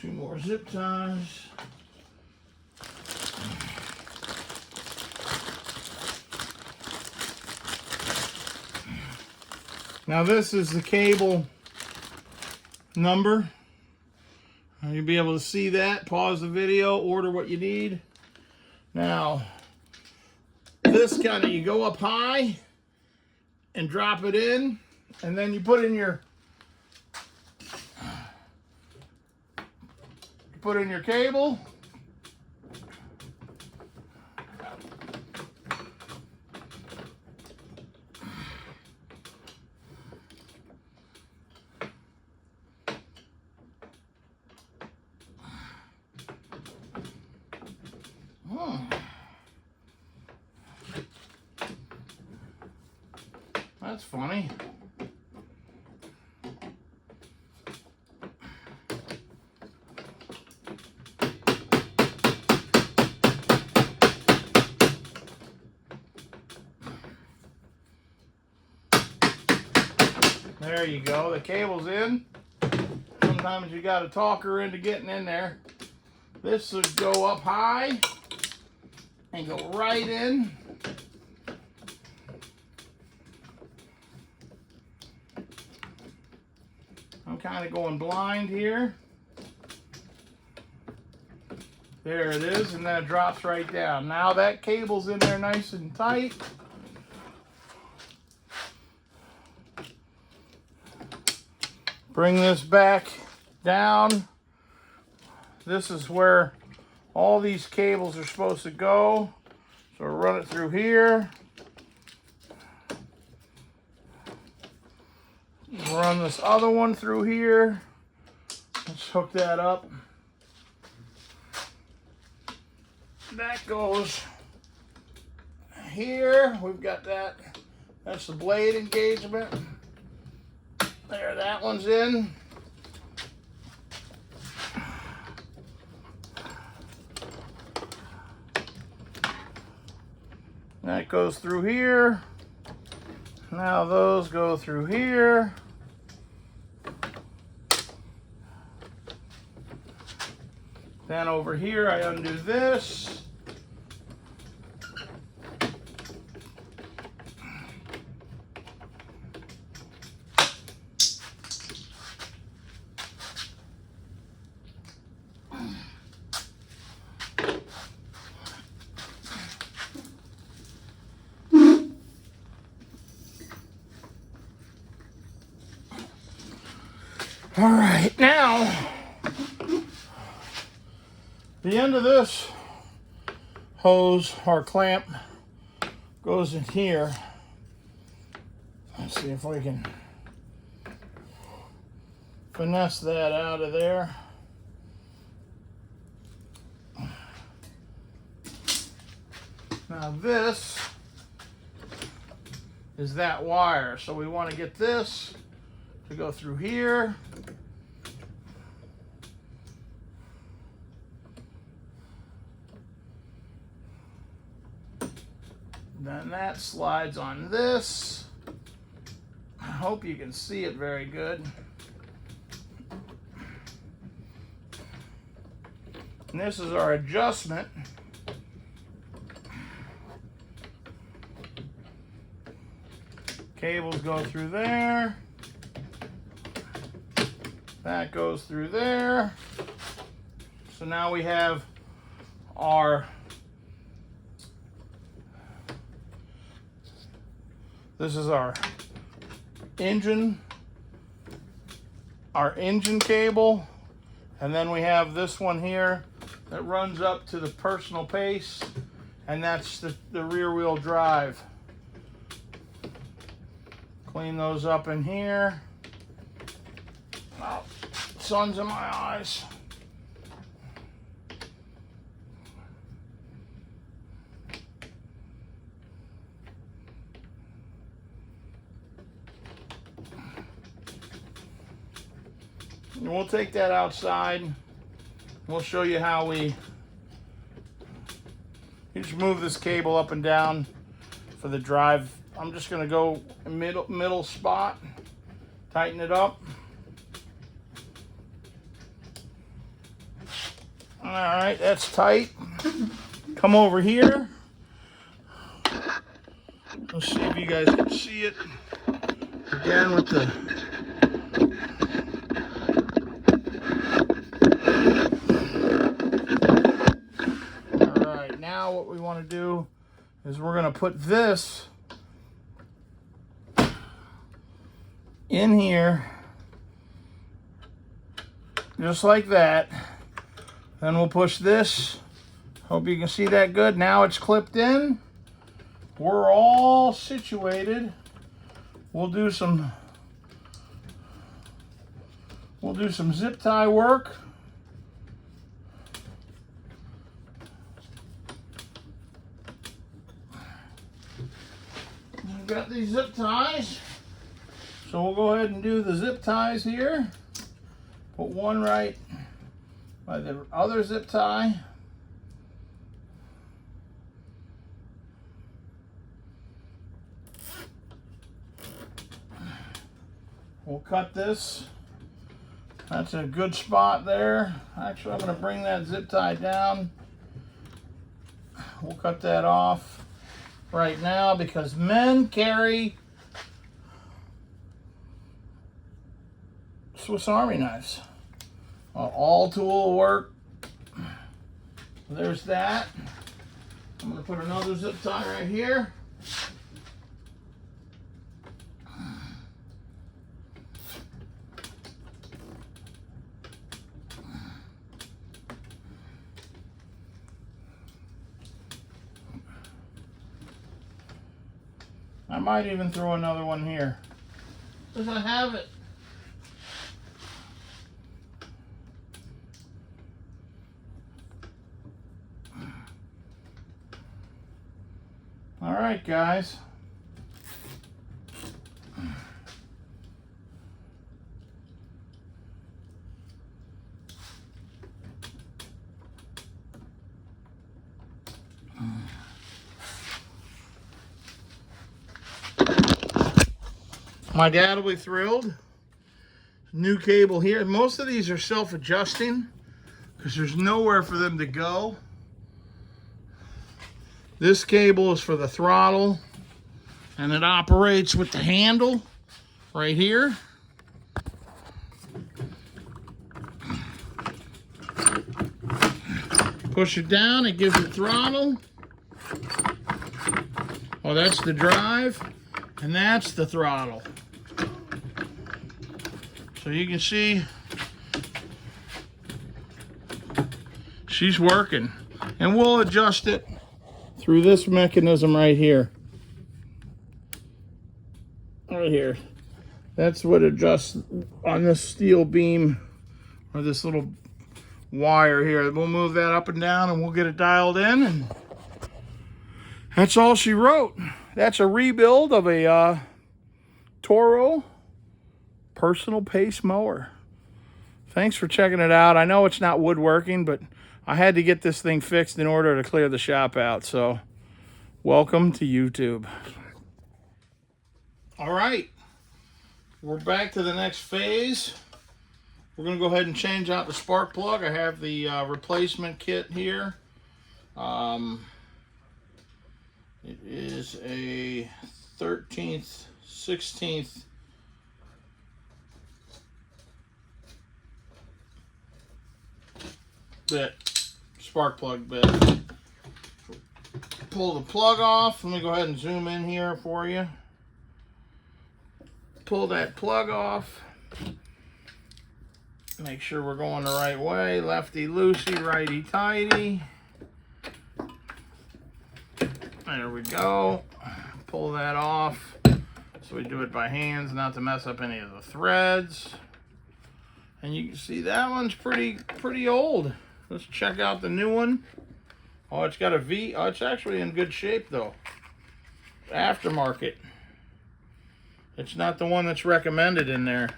Two more zip ties. Now this is the cable number. You'll be able to see that. Pause the video, order what you need. Now, this kind of, you go up high and drop it in, and then you put in your cable. That's funny. There you go. The cable's in. Sometimes you got to talk her into getting in there. This would go up high and go right in. I'm kind of going blind here. There it is, and then it drops right down. Now that cable's in there nice and tight. Bring this back down. This is where all these cables are supposed to go. So run it through here. Run this other one through here. Let's hook that up. That goes here. We've got that. That's the blade engagement. There, that one's in. That goes through here. Now those go through here. Then over here, I undo this. All right, now the end of this hose or clamp goes in here. Let's see if we can finesse that out of there. Now this is that wire, so we want to get this to go through here. Then that slides on this. I hope you can see it very good. And this is our adjustment. Cables go through there. That goes through there. So now we have our this is our engine cable, and then we have this one here that runs up to the personal pace, and that's the rear wheel drive. Clean those up in here. Oh, sun's in my eyes. And we'll take that outside. We'll show you how you just move this cable up and down for the drive. I'm just going to go middle spot, tighten it up. All right, that's tight. Come over here. Let's see if you guys can see it. Again with the all right, now what we want to do is we're going to put this in here, just like that. Then we'll push this. Hope you can see that good. Now it's clipped in. We're all situated. We'll do some zip tie work. We've got these zip ties. So we'll go ahead and do the zip ties here. Put one right by the other zip tie. We'll cut this. That's a good spot there. Actually, I'm going to bring that zip tie down. We'll cut that off right now because men carry Swiss Army knives. All tool work. There's that. I'm going to put another zip tie right here. I might even throw another one here. Because I have it. All right, guys. My dad will be thrilled. New cable here. Most of these are self-adjusting because there's nowhere for them to go. This cable is for the throttle, and it operates with the handle right here. Push it down, it gives it throttle. Oh, that's the drive, and that's the throttle. So So you can see she's working, and we'll adjust it through this mechanism right here. Right here. That's what adjusts on this steel beam, or this little wire here. We'll move that up and down and we'll get it dialed in, and that's all she wrote. That's a rebuild of a Toro personal pace mower. Thanks for checking it out. I know it's not woodworking, but I had to get this thing fixed in order to clear the shop out. So welcome to YouTube. All right, we're back to the next phase. We're going to go ahead and change out the spark plug. I have the replacement kit here. It is a 13th, 16th bit, spark plug bit. Pull the plug off. Let me go ahead and zoom in here for you. Pull that plug off. Make sure we're going the right way. Lefty loosey, righty tighty. There we go. Pull that off. So we do it by hands, not to mess up any of the threads. And you can see that one's pretty old. Let's check out the new one. Oh, it's got a V. Oh, it's actually in good shape though. Aftermarket. It's not the one that's recommended in there.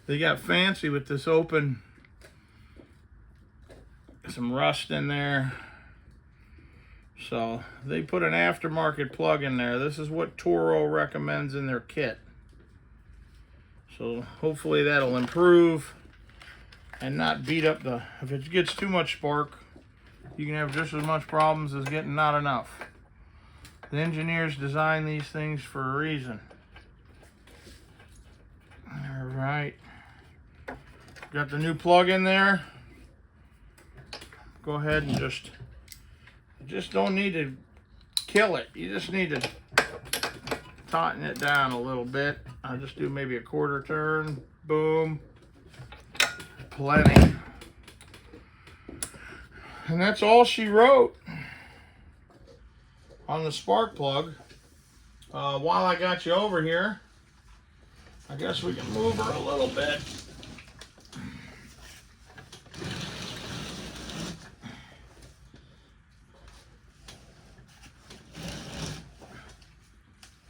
They got fancy with this open. Some rust in there. So they put an aftermarket plug in there. This is what Toro recommends in their kit. So hopefully that'll improve and not beat up the, if it gets too much spark, you can have just as much problems as getting not enough. The engineers design these things for a reason. All right. Got the new plug in there. Go ahead and you just don't need to kill it. You just need to tighten it down a little bit. I'll just do maybe a quarter turn. Boom. Plenty. And that's all she wrote on the spark plug. While I got you over here, I guess we can move her a little bit.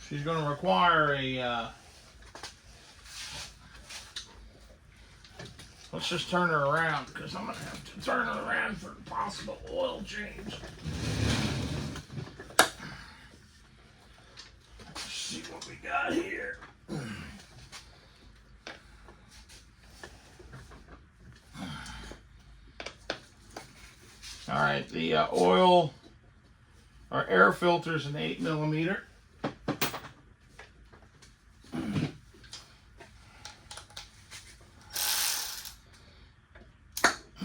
She's going to require a, let's just turn her around because I'm going to have to turn her around for a possible oil change. Let's see what we got here. All right, the oil or air filter is an 8mm.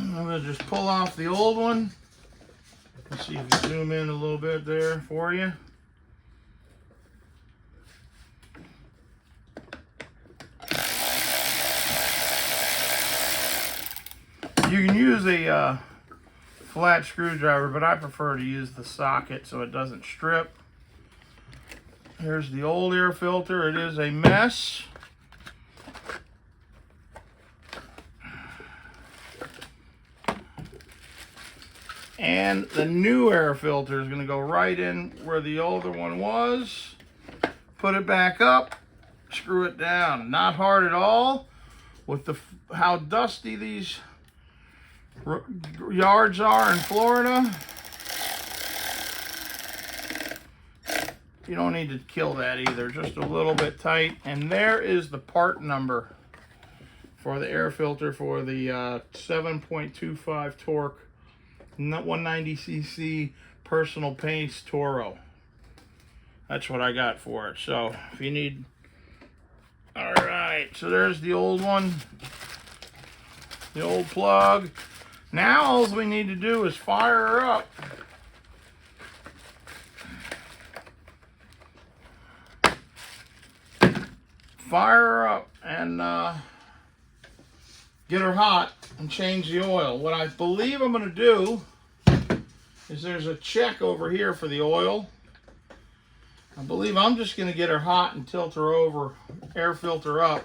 I'm going to just pull off the old one. Let's see if we zoom in a little bit there for you. You can use a flat screwdriver, but I prefer to use the socket so it doesn't strip. Here's the old air filter. It is a mess. And the new air filter is going to go right in where the older one was. Put it back up, screw it down. Not hard at all. With how dusty these yards are in Florida, you don't need to kill that either. Just a little bit tight. And there is the part number for the air filter for the 7.25 torque 190cc personal pace Toro. That's what I got for it. So if you need, all right, so there's the old one, the old plug. Now all we need to do is fire her up. Fire her up, and get her hot and change the oil. What I believe I'm going to do is there's a check over here for the oil. I believe I'm just going to get her hot and tilt her over, air filter up,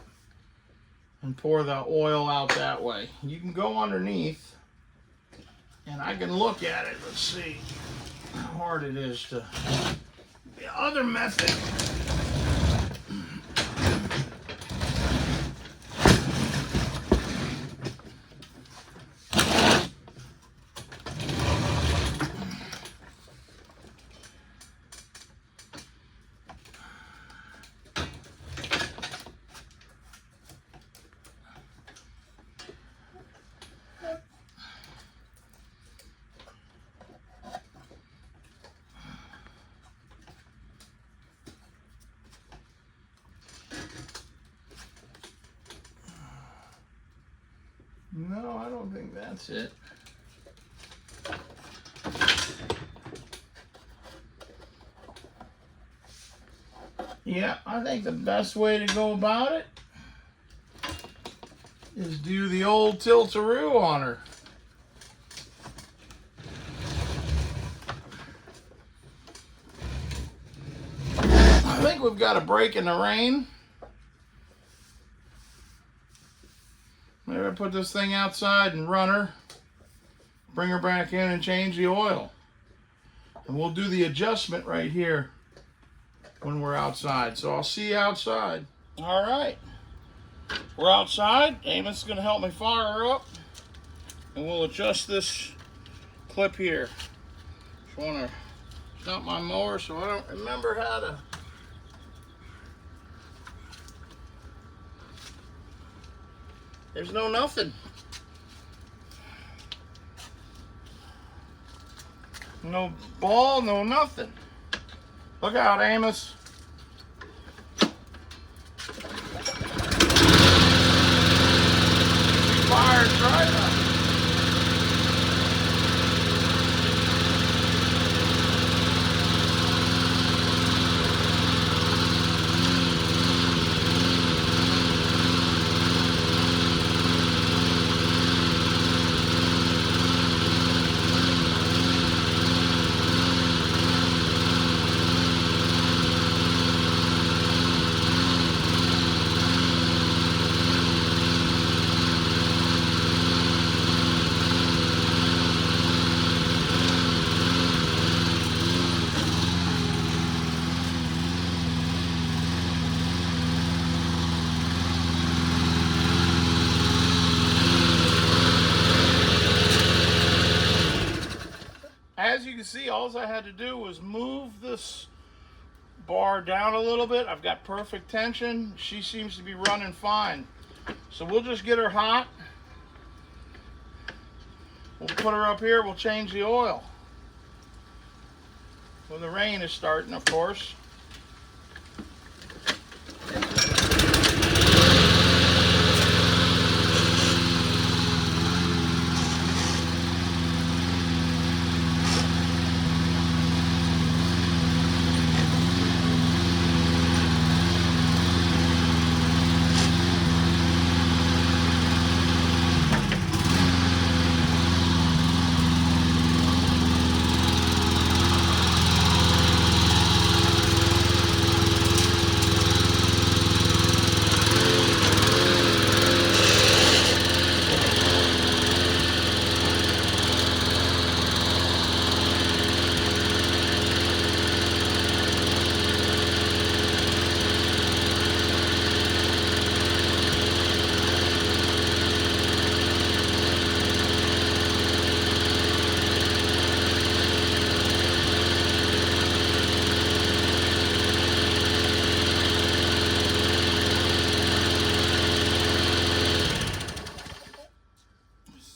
and pour the oil out that way. You can go underneath, and I can look at it. Let's see how hard it is to... The other method... No, I don't think that's it. Yeah, I think the best way to go about it is do the old tilt-a-roo on her. I think we've got a break in the rain. Maybe I put this thing outside and run her, bring her back in and change the oil. And we'll do the adjustment right here when we're outside. So I'll see you outside. All right, we're outside. Amos is gonna help me fire her up, and we'll adjust this clip here. Just wanna, it's not my mower, so I don't remember how to. There's no nothing. No ball, no nothing. Look out, Amos. Fired right up. As you can see, all I had to do was move this bar down a little bit. I've got perfect tension. She seems to be running fine. So we'll just get her hot. We'll put her up here. We'll change the oil. When the rain is starting, of course.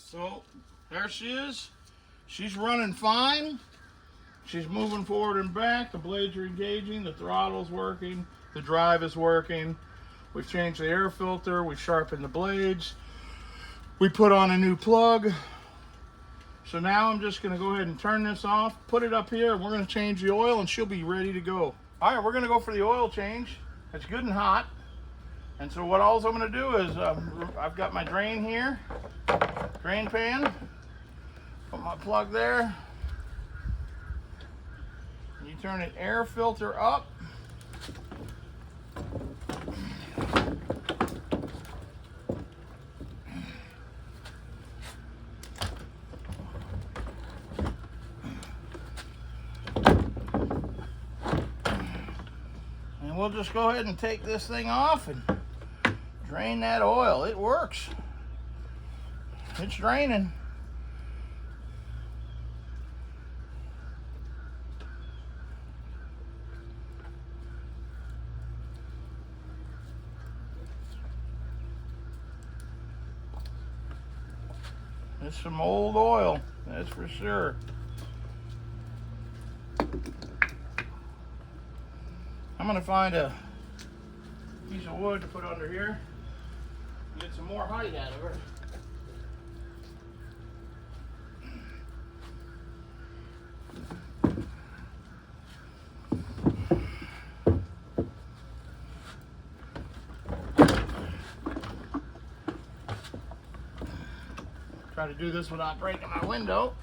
So there she is. She's running fine. She's moving forward and back. The blades are engaging. The throttle's working. The drive is working. We've changed the air filter. We've sharpened the blades. We put on a new plug. So now I'm just going to go ahead and turn this off, put it up here, and we're going to change the oil, and she'll be ready to go. All right, we're going to go for the oil change. It's good and hot. And so what all I'm going to do is I've got my drain here, drain pan, put my plug there. You turn an air filter up. And we'll just go ahead and take this thing off and drain that oil. It works. It's draining. It's some old oil, that's for sure. I'm gonna find a piece of wood to put under here. Get some more height out of her. Try to do this without breaking my window.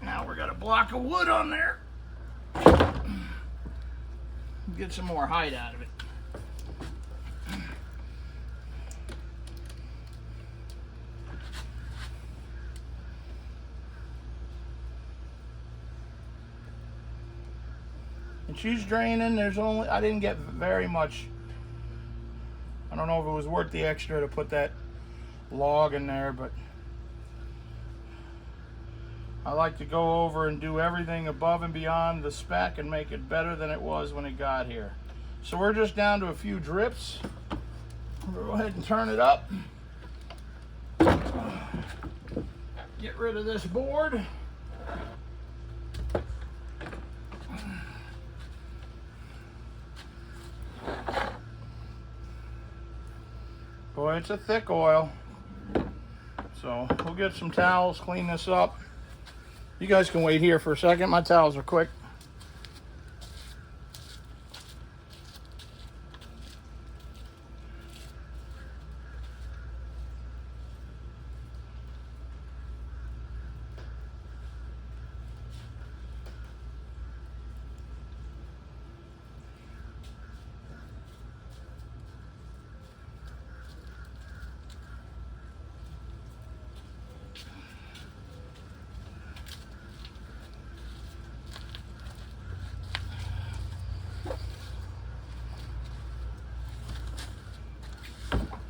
Now we got a block of wood on there. Get some more height out of it. And she's draining. I didn't get very much. I don't know if it was worth the extra to put that log in there, but I like to go over and do everything above and beyond the spec and make it better than it was when it got here. So we're just down to a few drips. We'll go ahead and turn it up. Get rid of this board. Boy, it's a thick oil. So we'll get some towels, clean this up. You guys can wait here for a second. My towels are quick.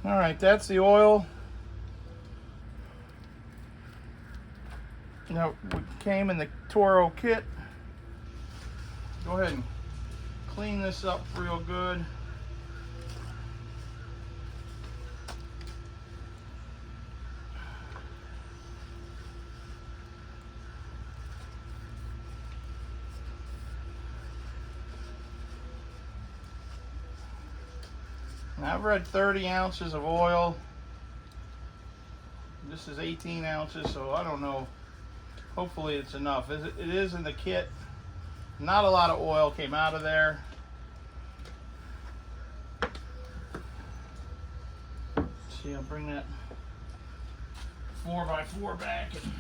All right, that's the oil. Now, it came in the Toro kit. Go ahead and clean this up real good. Now, I've read 30 ounces of oil. This is 18 ounces, so I don't know. Hopefully it's enough. It is in the kit. Not a lot of oil came out of there. See, I'll bring that 4x4 back and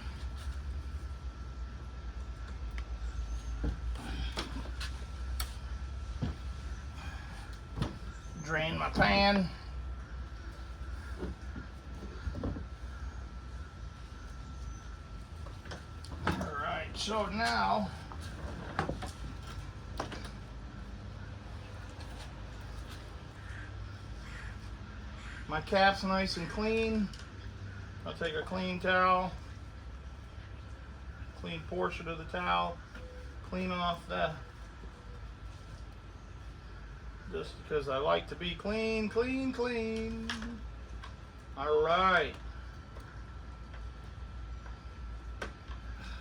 drain my pan. All right, so now my cap's nice and clean. I'll take a clean towel, clean portion of the towel, clean off the, just because I like to be clean, clean, clean. All right.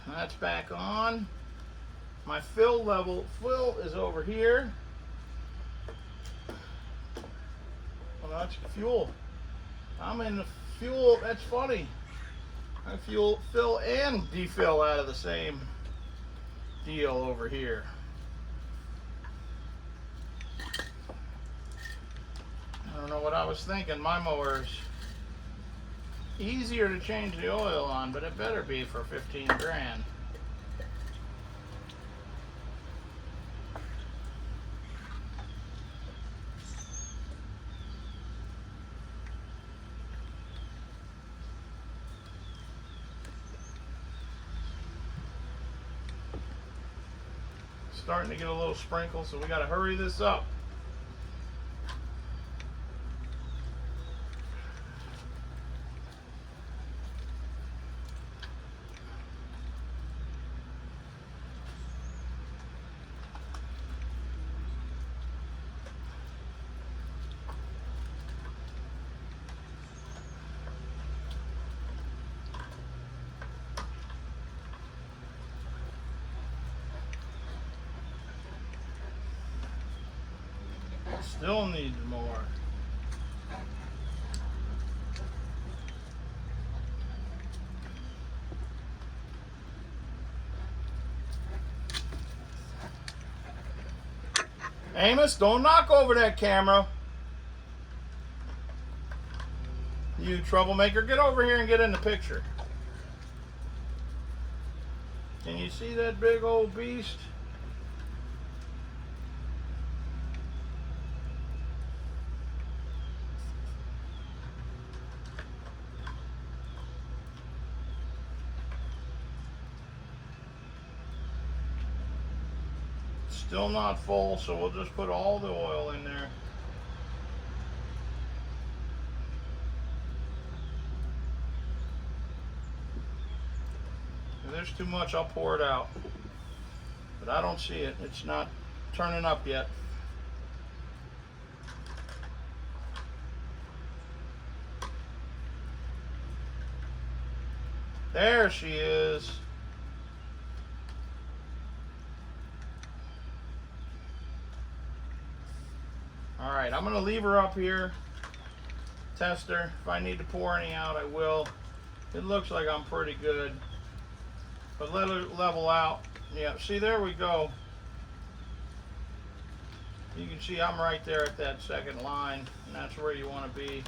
That's back on. My fill is over here. Well, that's fuel. I'm in the fuel. That's funny. I fuel fill and defill out of the same deal over here. I don't know what I was thinking. My mower's easier to change the oil on, but it better be for 15 grand. Starting to get a little sprinkle, so we got to hurry this up. Still needs more. Amos, don't knock over that camera. You troublemaker, get over here and get in the picture. Can you see that big old beast? Still not full, so we'll just put all the oil in there. If there's too much, I'll pour it out. But I don't see it. It's not turning up yet. There she is. All right, I'm gonna leave her up here, test her. If I need to pour any out, I will. It looks like I'm pretty good, but let her level out. Yeah, see, there we go. You can see I'm right there at that second line, and that's where you want to be.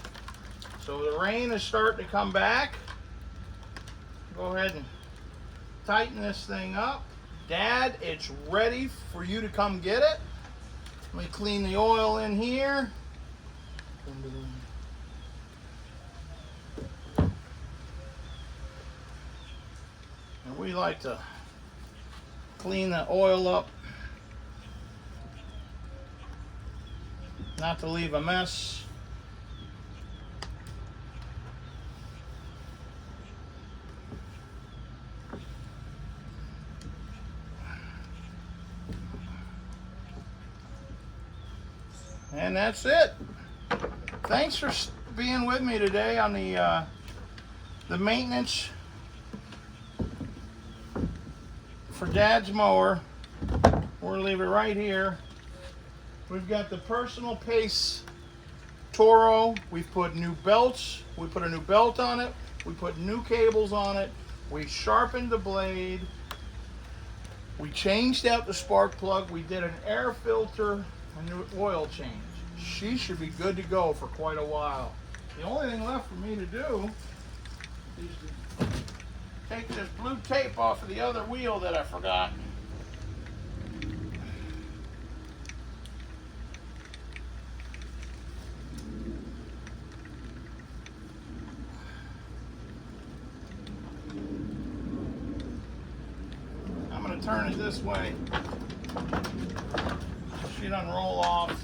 So the rain is starting to come back. Go ahead and tighten this thing up. Dad, it's ready for you to come get it. Let me clean the oil in here. And we like to clean the oil up, not to leave a mess. And that's it. Thanks for being with me today on the maintenance for Dad's mower. We're gonna leave it right here. We've got the personal pace Toro. We've put new belts. We put a new belt on it. We put new cables on it. We sharpened the blade. We changed out the spark plug. We did an air filter, a new oil change. She should be good to go for quite a while. The only thing left for me to do is to take this blue tape off of the other wheel that I forgot. I'm going to turn it this way so she doesn't roll off.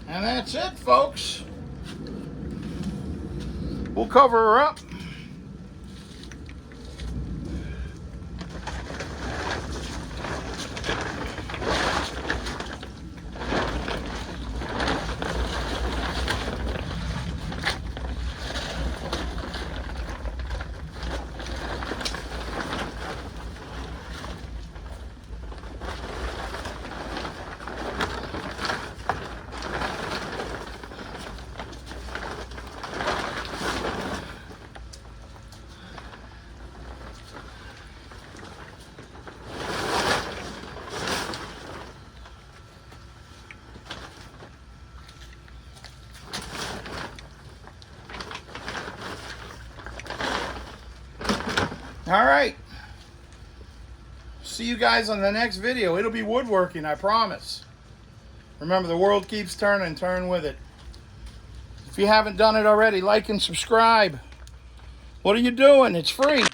And that's it, folks. We'll cover her up. All right. See you guys on the next video. It'll be woodworking, I promise. Remember, the world keeps turning. Turn with it. If you haven't done it already, like and subscribe. What are you doing? It's free.